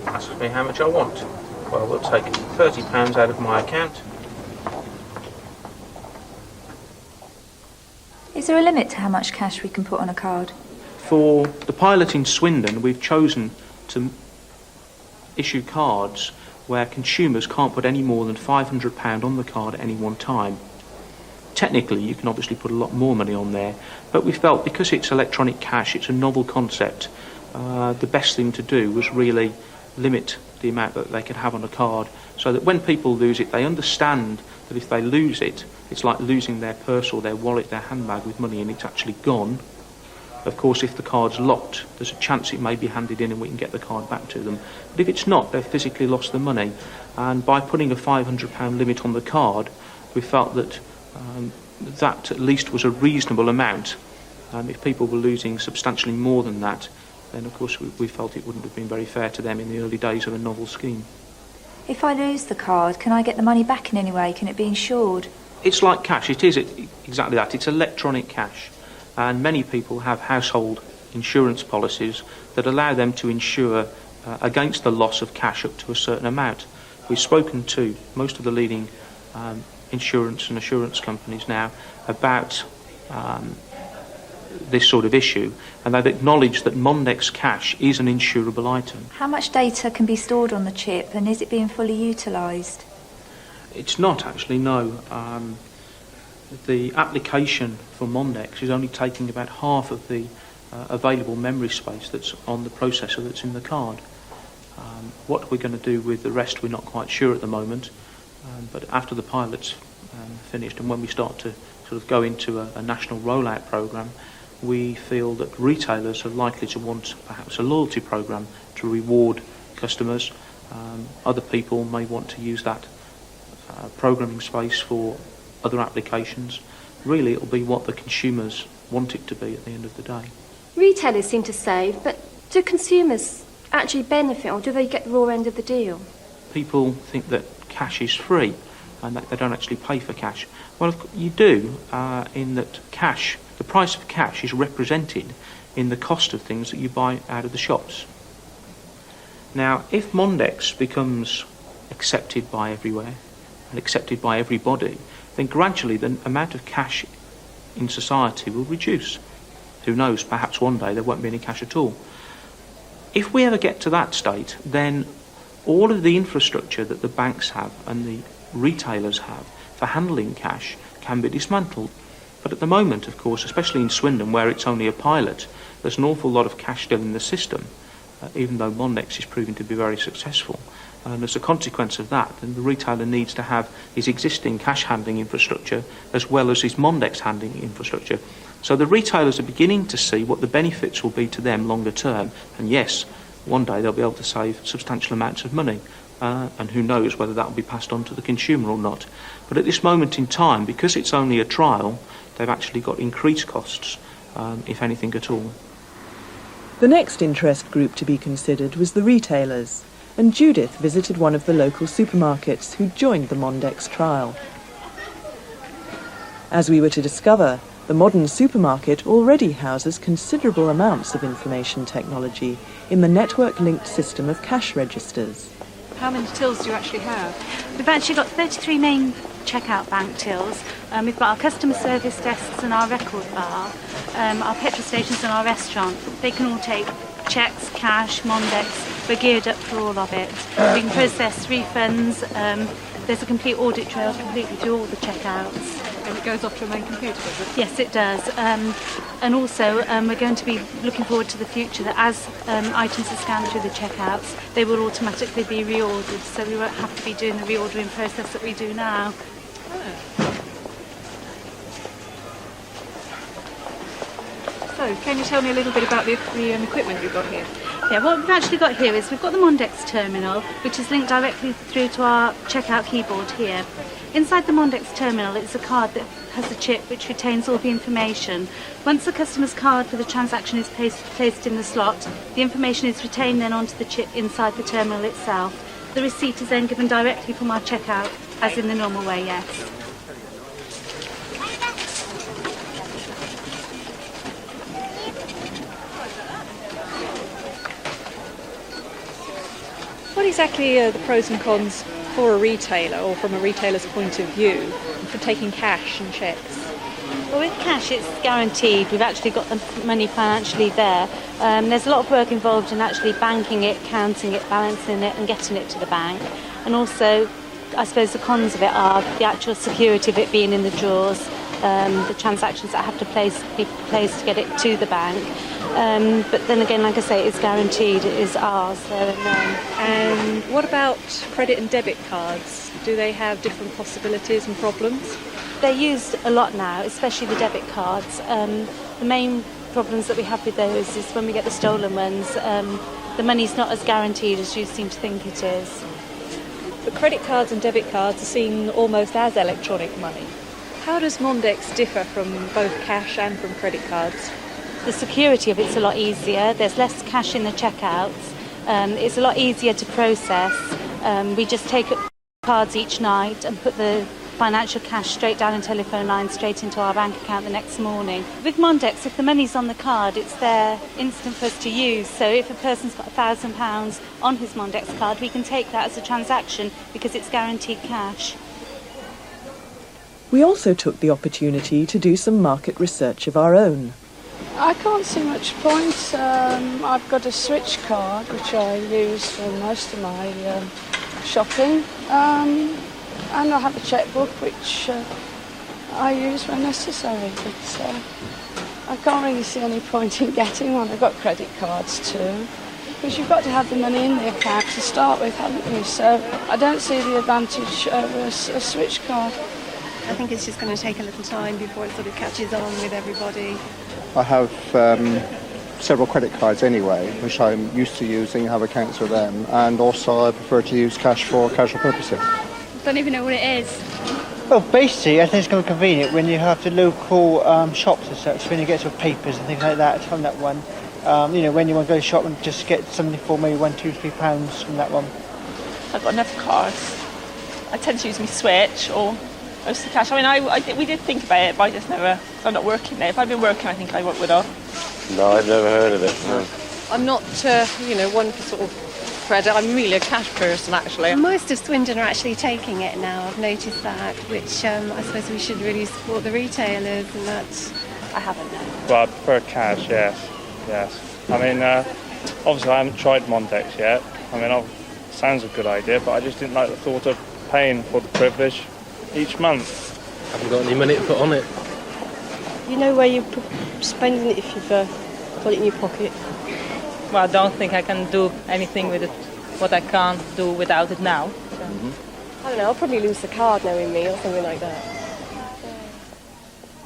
Asks me how much I want. Well, we'll take £30 out of my account. Is there a limit to how much cash we can put on a card? For the pilot in Swindon, we've chosen to issue cards where consumers can't put any more than £500 on the card at any one time. Technically, you can obviously put a lot more money on there, but we felt because it's electronic cash, it's a novel concept, the best thing to do was really limit the amount that they could have on a card, so that when people lose it, they understand that if they lose it, it's like losing their purse or their wallet, their handbag with money, and it's actually gone. Of course, if the card's locked, there's a chance it may be handed in and we can get the card back to them. But if it's not, they've physically lost the money. And by putting a £500 limit on the card, we felt that that at least was a reasonable amount. If people were losing substantially more than that, then of course we felt it wouldn't have been very fair to them in the early days of a novel scheme. If I lose the card, can I get the money back in any way? Can it be insured? It's like cash. It is exactly that. It's electronic cash. And many people have household insurance policies that allow them to insure against the loss of cash up to a certain amount. We've spoken to most of the leading insurance and assurance companies now about this sort of issue, and they've acknowledged that Mondex cash is an insurable item. How much data can be stored on the chip, and is it being fully utilised? It's not actually, no. The application for Mondex is only taking about half of the available memory space that's on the processor that's in the card. What we're going to do with the rest we're not quite sure at the moment, but after the pilot's finished and when we start to sort of go into a national rollout programme, we feel that retailers are likely to want perhaps a loyalty programme to reward customers. Other people may want to use that programming space for other applications. Really, it'll be what the consumers want it to be at the end of the day. Retailers seem to save, but do consumers actually benefit, or do they get the raw end of the deal? People think that cash is free and that they don't actually pay for cash. Well, you do, in that cash, the price of cash is represented in the cost of things that you buy out of the shops. Now, if Mondex becomes accepted by everywhere and accepted by everybody, then gradually the amount of cash in society will reduce. Who knows, perhaps one day there won't be any cash at all. If we ever get to that state, then all of the infrastructure that the banks have and the retailers have for handling cash can be dismantled. But at the moment, of course, especially in Swindon, where it's only a pilot, there's an awful lot of cash still in the system, even though Mondex is proving to be very successful. And as a consequence of that, then the retailer needs to have his existing cash handling infrastructure as well as his Mondex handling infrastructure. So the retailers are beginning to see what the benefits will be to them longer term. And yes, one day they'll be able to save substantial amounts of money. And who knows whether that will be passed on to the consumer or not. But at this moment in time, because it's only a trial, they've actually got increased costs, if anything at all. The next interest group to be considered was the retailers, and Judith visited one of the local supermarkets who joined the Mondex trial. As we were to discover, the modern supermarket already houses considerable amounts of information technology in the network-linked system of cash registers. How many tills do you actually have? We've actually got 33 main checkout bank tills. We've got our customer service desks and our record bar, our petrol stations and our restaurant. They can all take cheques, cash, Mondex. We're geared up for all of it. We can process refunds. There's a complete audit trail completely through all the checkouts. And it goes off to a main computer, does it? Yes, it does. And also, we're going to be looking forward to the future that as items are scanned through the checkouts, they will automatically be reordered, so we won't have to be doing the reordering process that we do now. So, can you tell me a little bit about the equipment you've got here? Yeah, what we've actually got here is we've got the Mondex terminal, which is linked directly through to our checkout keyboard here. Inside the Mondex terminal, it's a card that has a chip which retains all the information. Once the customer's card for the transaction is placed in the slot, the information is retained then onto the chip inside the terminal itself. The receipt is then given directly from our checkout, as in the normal way, yes. What exactly are the pros and cons for a retailer, or from a retailer's point of view, for taking cash and cheques? Well, with cash, it's guaranteed. We've actually got the money financially there. There's a lot of work involved in actually banking it, counting it, balancing it and getting it to the bank. And also, I suppose the cons of it are the actual security of it being in the drawers, the transactions that have to be placed to get it to the bank. But then again, like I say, it's guaranteed, it is ours, there and then. And what about credit and debit cards? Do they have different possibilities and problems? They're used a lot now, especially the debit cards. The main problems that we have with those is when we get the stolen ones, the money's not as guaranteed as you seem to think it is. But credit cards and debit cards are seen almost as electronic money. How does Mondex differ from both cash and from credit cards? The security of it's a lot easier. There's less cash in the checkouts. It's a lot easier to process. We just take cards each night and put the financial cash straight down a telephone line, straight into our bank account the next morning. With Mondex, if the money's on the card, it's there instant for us to use. So if a person's got £1,000 on his Mondex card, we can take that as a transaction because it's guaranteed cash. We also took the opportunity to do some market research of our own. I can't see much point. I've got a Switch card which I use for most of my shopping, and I have a chequebook which I use when necessary, but I can't really see any point in getting one. I've got credit cards too, because you've got to have the money in the account to start with, haven't you? So I don't see the advantage of a Switch card. I think it's just going to take a little time before it sort of catches on with everybody. I have several credit cards anyway, which I'm used to using, have accounts with them, and also I prefer to use cash for casual purposes. Don't even know what it is. Well, basically, I think it's going to be convenient when you have the local shops and such, when you get sort of papers and things like that on that one. You know, when you want to go to the shop and just get something for maybe £1, £2, £3 from that one. I've got enough cards. I tend to use my Switch or mostly cash. I mean, we did think about it, but I just never. I'm not working there. If I'd been working, I think I would have. No, I've never heard of it. No. I'm not, one for sort of credit. I'm really a cash person, actually. Most of Swindon are actually taking it now. I've noticed that, which I suppose we should really support the retailers, and that I haven't known. Well, I prefer cash, yes. I mean, obviously I haven't tried Mondex yet. I mean, sounds a good idea, but I just didn't like the thought of paying for the privilege each month. I haven't got any money to put on it. You know where you're spending it if you've got it in your pocket? Well, I don't think I can do anything with it, what I can't do without it now. So. I don't know, I'll probably lose the card knowing me or something like that.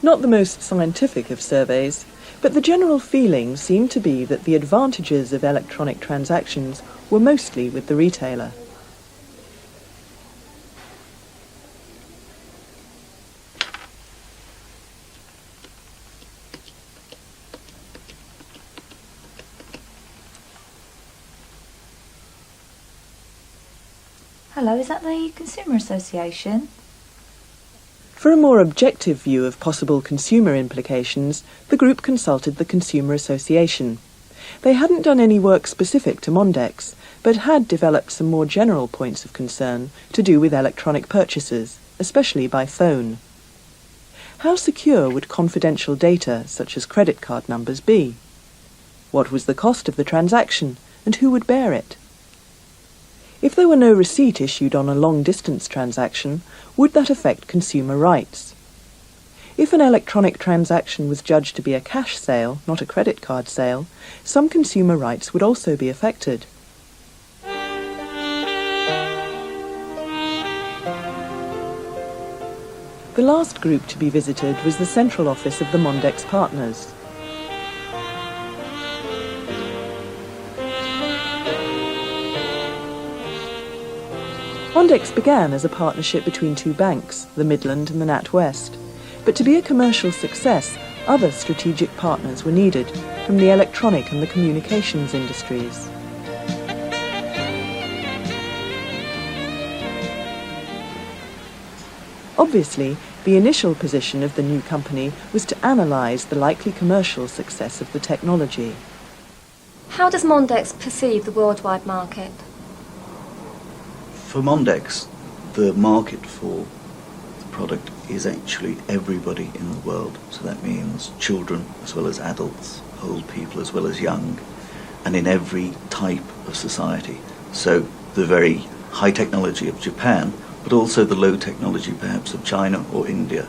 Not the most scientific of surveys, but the general feeling seemed to be that the advantages of electronic transactions were mostly with the retailer. Hello, is that the Consumer Association? For a more objective view of possible consumer implications, the group consulted the Consumer Association. They hadn't done any work specific to Mondex, but had developed some more general points of concern to do with electronic purchases, especially by phone. How secure would confidential data, such as credit card numbers, be? What was the cost of the transaction, and who would bear it? If there were no receipt issued on a long-distance transaction, would that affect consumer rights? If an electronic transaction was judged to be a cash sale, not a credit card sale, some consumer rights would also be affected. The last group to be visited was the central office of the Mondex Partners. Mondex began as a partnership between two banks, the Midland and the NatWest. But to be a commercial success, other strategic partners were needed from the electronic and the communications industries. Obviously, the initial position of the new company was to analyse the likely commercial success of the technology. How does Mondex perceive the worldwide market? For Mondex, the market for the product is actually everybody in the world. So that means children as well as adults, old people as well as young, and in every type of society. So the very high technology of Japan, but also the low technology perhaps of China or India.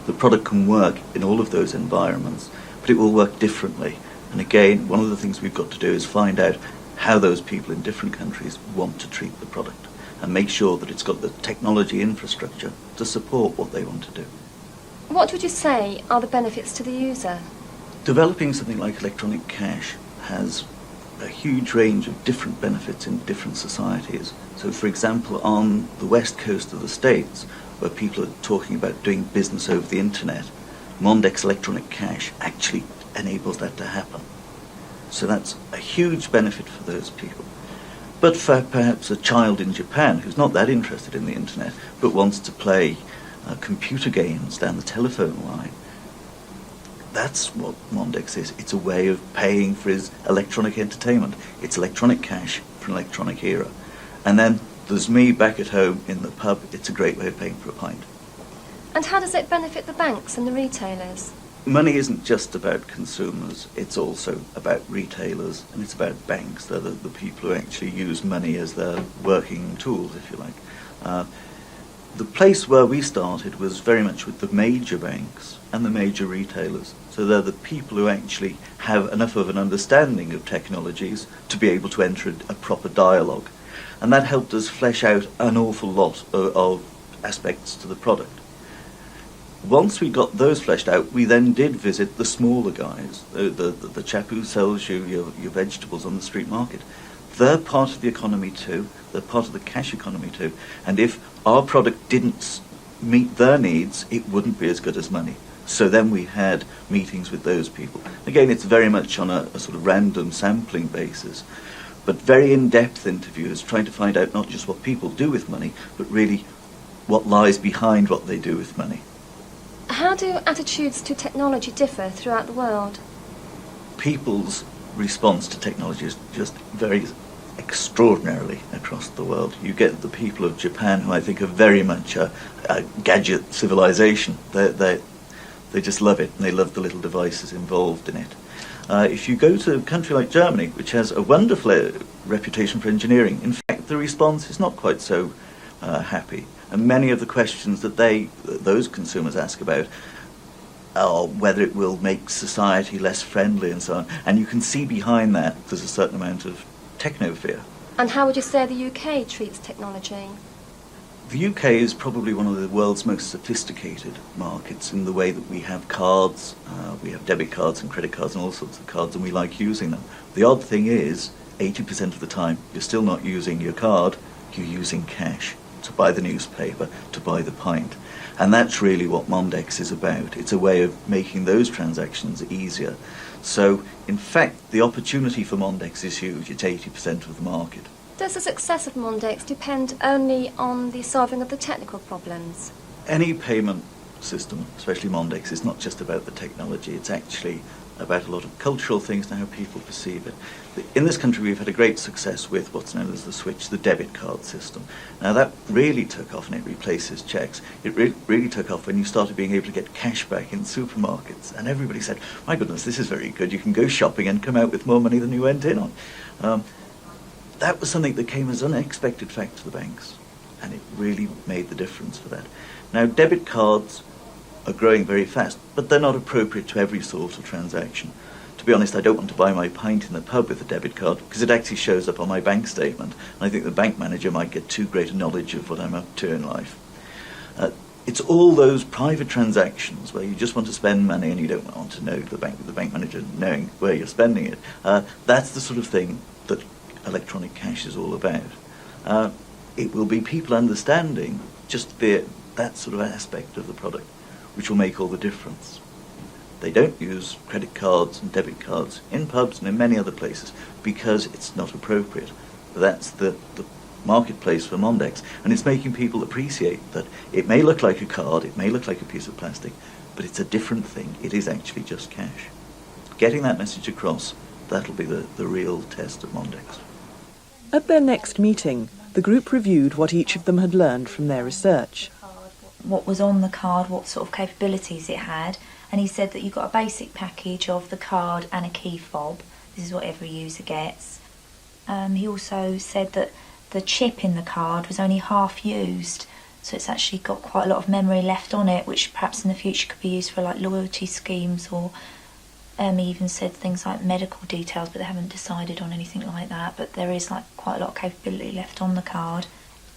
The product can work in all of those environments, but it will work differently. And again, one of the things we've got to do is find out how those people in different countries want to treat the product, and make sure that it's got the technology infrastructure to support what they want to do. What would you say are the benefits to the user? Developing something like electronic cash has a huge range of different benefits in different societies. So, for example, on the west coast of the States, where people are talking about doing business over the internet, Mondex electronic cash actually enables that to happen. So that's a huge benefit for those people. But for perhaps a child in Japan who's not that interested in the internet but wants to play computer games down the telephone line. That's what Mondex is. It's a way of paying for his electronic entertainment. It's electronic cash for an electronic era. And then there's me back at home in the pub. It's a great way of paying for a pint. And how does it benefit the banks and the retailers? Money isn't just about consumers, it's also about retailers, and it's about banks. They're the people who actually use money as their working tools, if you like. The place where we started was very much with the major banks and the major retailers. So they're the people who actually have enough of an understanding of technologies to be able to enter a proper dialogue. And that helped us flesh out an awful lot of aspects to the product. Once we got those fleshed out, we then did visit the smaller guys, the chap who sells you your vegetables on the street market. They're part of the economy too. They're part of the cash economy too. And if our product didn't meet their needs, it wouldn't be as good as money. So then we had meetings with those people. Again, it's very much on a sort of random sampling basis, but very in-depth interviews, trying to find out not just what people do with money, but really what lies behind what they do with money. How do attitudes to technology differ throughout the world? People's response to technology is just very extraordinarily across the world. You get the people of Japan, who I think are very much a gadget civilization. They just love it, and they love the little devices involved in it. If you go to a country like Germany, which has a wonderful reputation for engineering, in fact the response is not quite so happy. And many of the questions that those consumers ask about are whether it will make society less friendly and so on. And you can see behind that there's a certain amount of techno-fear. And how would you say the UK treats technology? The UK is probably one of the world's most sophisticated markets in the way that we have cards, we have debit cards and credit cards and all sorts of cards, and we like using them. The odd thing is, 80% of the time, you're still not using your card, you're using cash to buy the newspaper, to buy the pint. And that's really what Mondex is about. It's a way of making those transactions easier. So, in fact, the opportunity for Mondex is huge. It's 80% of the market. Does the success of Mondex depend only on the solving of the technical problems? Any payment system, especially Mondex, is not just about the technology. It's actually about a lot of cultural things and how people perceive it. In this country, we've had a great success with what's known as the switch, the debit card system. Now, that really took off, and it replaces checks. It really took off when you started being able to get cash back in supermarkets, and everybody said, my goodness, this is very good. You can go shopping and come out with more money than you went in on. That was something that came as an unexpected fact to the banks, and it really made the difference for that. Now, debit cards are growing very fast, but they're not appropriate to every sort of transaction. To be honest, I don't want to buy my pint in the pub with a debit card because it actually shows up on my bank statement, and I think the bank manager might get too great a knowledge of what I'm up to in life. It's all those private transactions where you just want to spend money and you don't want to know the bank manager knowing where you're spending it. That's the sort of thing that electronic cash is all about. It will be people understanding just that sort of aspect of the product, which will make all the difference. They don't use credit cards and debit cards in pubs and in many other places because it's not appropriate. That's the marketplace for Mondex, and it's making people appreciate that it may look like a card, it may look like a piece of plastic, but it's a different thing. It is actually just cash. Getting that message across, that'll be the real test of Mondex. At their next meeting, the group reviewed what each of them had learned from their research. What was on the card, what sort of capabilities it had, and he said that you got a basic package of the card and a key fob. This is what every user gets. He also said that the chip in the card was only half used, so it's actually got quite a lot of memory left on it, which perhaps in the future could be used for like loyalty schemes, or he even said things like medical details, but they haven't decided on anything like that. But there is like quite a lot of capability left on the card.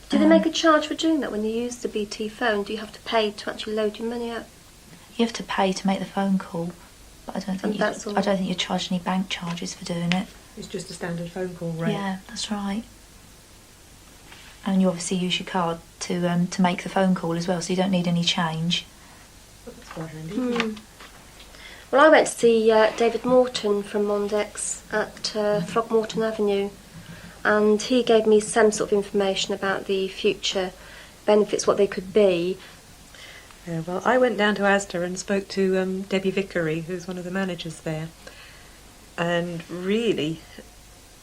Do they make a charge for doing that when you use the BT phone? Do you have to pay to actually load your money up? You have to pay to make the phone call, but I don't think you're charged any bank charges for doing it. It's just a standard phone call rate. Yeah, that's right. And you obviously use your card to make the phone call as well, so you don't need any change. That's quite handy. Well, I went to see David Morton from Mondex at Throgmorton Avenue, and he gave me some sort of information about the future benefits, what they could be. Yeah, well, I went down to Asda and spoke to Debbie Vickery, who's one of the managers there. And really,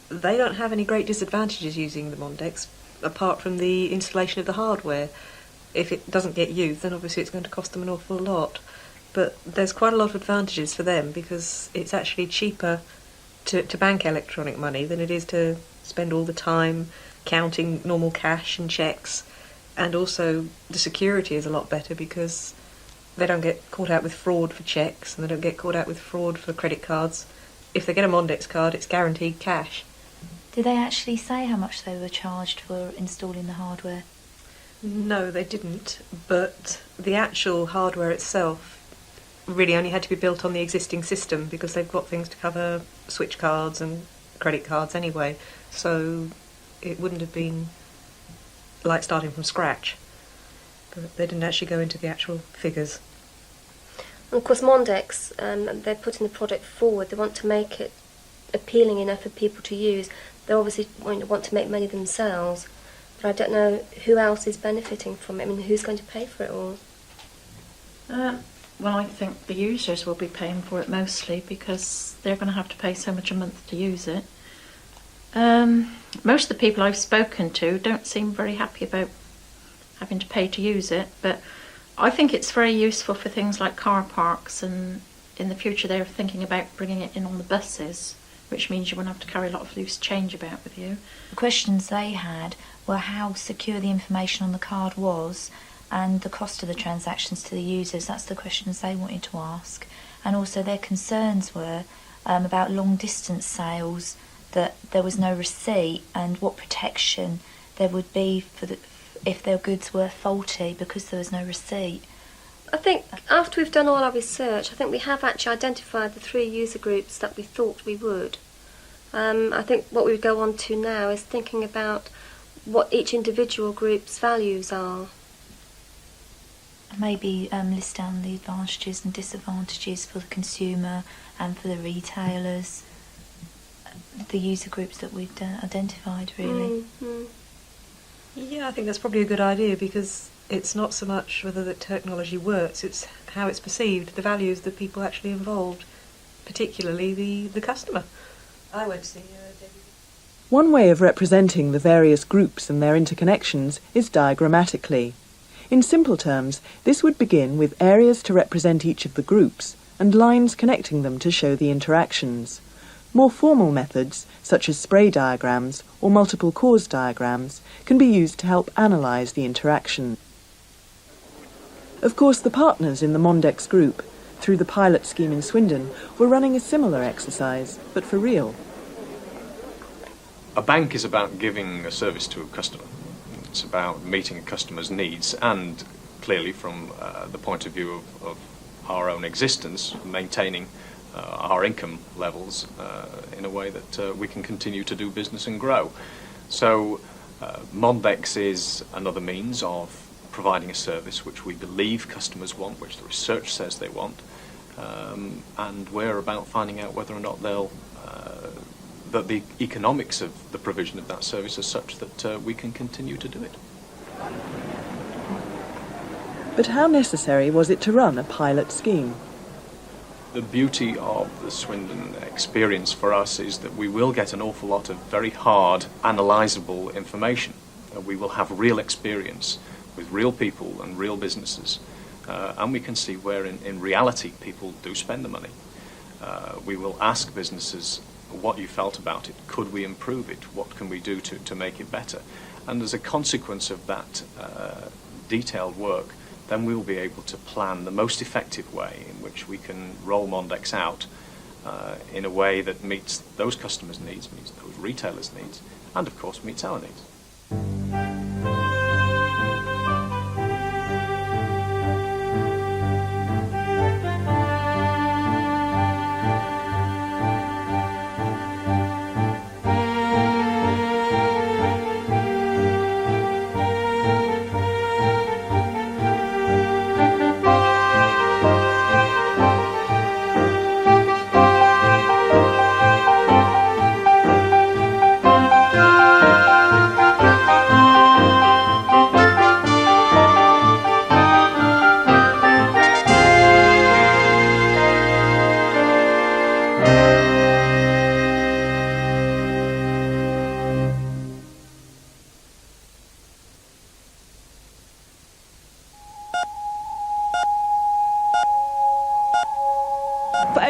they don't have any great disadvantages using the Mondex, apart from the installation of the hardware. If it doesn't get used, then obviously it's going to cost them an awful lot. But there's quite a lot of advantages for them because it's actually cheaper to bank electronic money than it is to spend all the time counting normal cash and cheques. And also the security is a lot better because they don't get caught out with fraud for cheques and they don't get caught out with fraud for credit cards. If they get a Mondex card, it's guaranteed cash. Did they actually say how much they were charged for installing the hardware? No, they didn't, but the actual hardware itself really only had to be built on the existing system because they've got things to cover switch cards and credit cards anyway, so it wouldn't have been like starting from scratch. But they didn't actually go into the actual figures. And of course, Mondex, they're putting the product forward. They want to make it appealing enough for people to use. They obviously want to make money themselves, but I don't know who else is benefiting from it. I mean, who's going to pay for it all? Well, I think the users will be paying for it mostly because they're going to have to pay so much a month to use it. Most of the people I've spoken to don't seem very happy about having to pay to use it, but I think it's very useful for things like car parks, and in the future they're thinking about bringing it in on the buses, which means you won't have to carry a lot of loose change about with you. The questions they had were how secure the information on the card was and the cost of the transactions to the users. That's the questions they wanted to ask. And also their concerns were about long distance sales, that there was no receipt and what protection there would be for if their goods were faulty because there was no receipt. I think after we've done all our research, I think we have actually identified the 3 user groups that we thought we would. I think what we would go on to now is thinking about what each individual group's values are. Maybe list down the advantages and disadvantages for the consumer and for the retailers, the user groups that we've identified, really. Mm-hmm. Yeah, I think that's probably a good idea because it's not so much whether the technology works, it's how it's perceived, the values that people actually involved, particularly the customer. I went to see Debbie. One way of representing the various groups and their interconnections is diagrammatically. In simple terms, this would begin with areas to represent each of the groups and lines connecting them to show the interactions. More formal methods, such as spray diagrams or multiple cause diagrams, can be used to help analyse the interaction. Of course, the partners in the Mondex group, through the pilot scheme in Swindon, were running a similar exercise, but for real. A bank is about giving a service to a customer. It's about meeting a customer's needs and, clearly from the point of view of our own existence, maintaining our income levels in a way that we can continue to do business and grow. So Mondex is another means of providing a service which we believe customers want, which the research says they want, and we're about finding out whether or not that the economics of the provision of that service are such that we can continue to do it. But how necessary was it to run a pilot scheme? The beauty of the Swindon experience for us is that we will get an awful lot of very hard, analysable information. We will have real experience with real people and real businesses, and we can see where in reality people do spend the money. We will ask businesses what you felt about it. Could we improve it? What can we do to make it better? And as a consequence of that detailed work, then we will be able to plan the most effective way in which we can roll Mondex out in a way that meets those customers' needs, meets those retailers' needs, and of course meets our needs.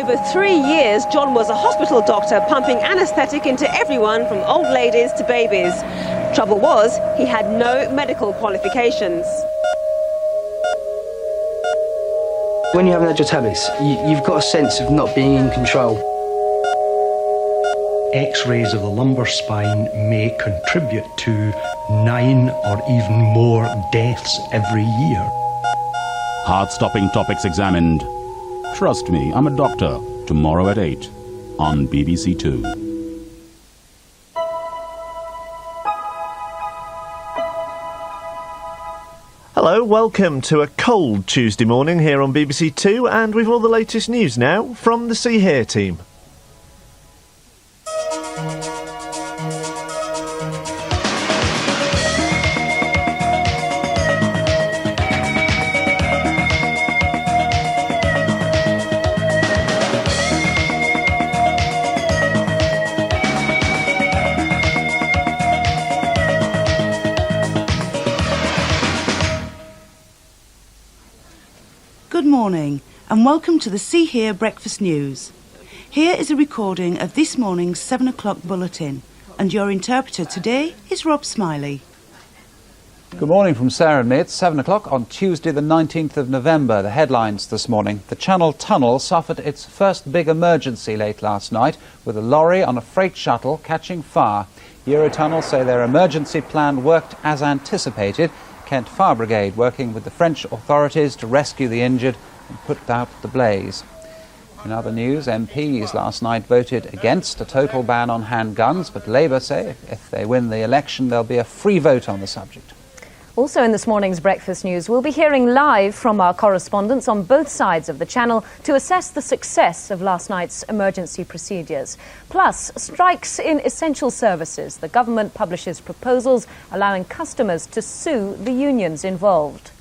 over 3 years, John was a hospital doctor pumping anaesthetic into everyone from old ladies to babies. Trouble was, he had no medical qualifications. When you have an Agitalis, you've got a sense of not being in control. X-rays of the lumbar spine may contribute to 9 or even more deaths every year. Heart-stopping topics examined. Trust me, I'm a doctor. Tomorrow at 8 on BBC Two. Hello, welcome to a cold Tuesday morning here on BBC Two, and with all the latest news now from the See Here team. Good morning and welcome to the See Here Breakfast News. Here is a recording of this morning's 7 o'clock bulletin, and your interpreter today is Rob Smiley. Good morning from Sarah and me. It's 7 o'clock on Tuesday the 19th of November. The headlines this morning. The Channel Tunnel suffered its first big emergency late last night with a lorry on a freight shuttle catching fire. Eurotunnel say their emergency plan worked as anticipated. Kent Fire Brigade working with the French authorities to rescue the injured and put out the blaze. In other news, MPs last night voted against a total ban on handguns, but Labour say if they win the election there'll be a free vote on the subject. Also in this morning's breakfast news, we'll be hearing live from our correspondents on both sides of the channel to assess the success of last night's emergency procedures. Plus, strikes in essential services. The government publishes proposals allowing customers to sue the unions involved.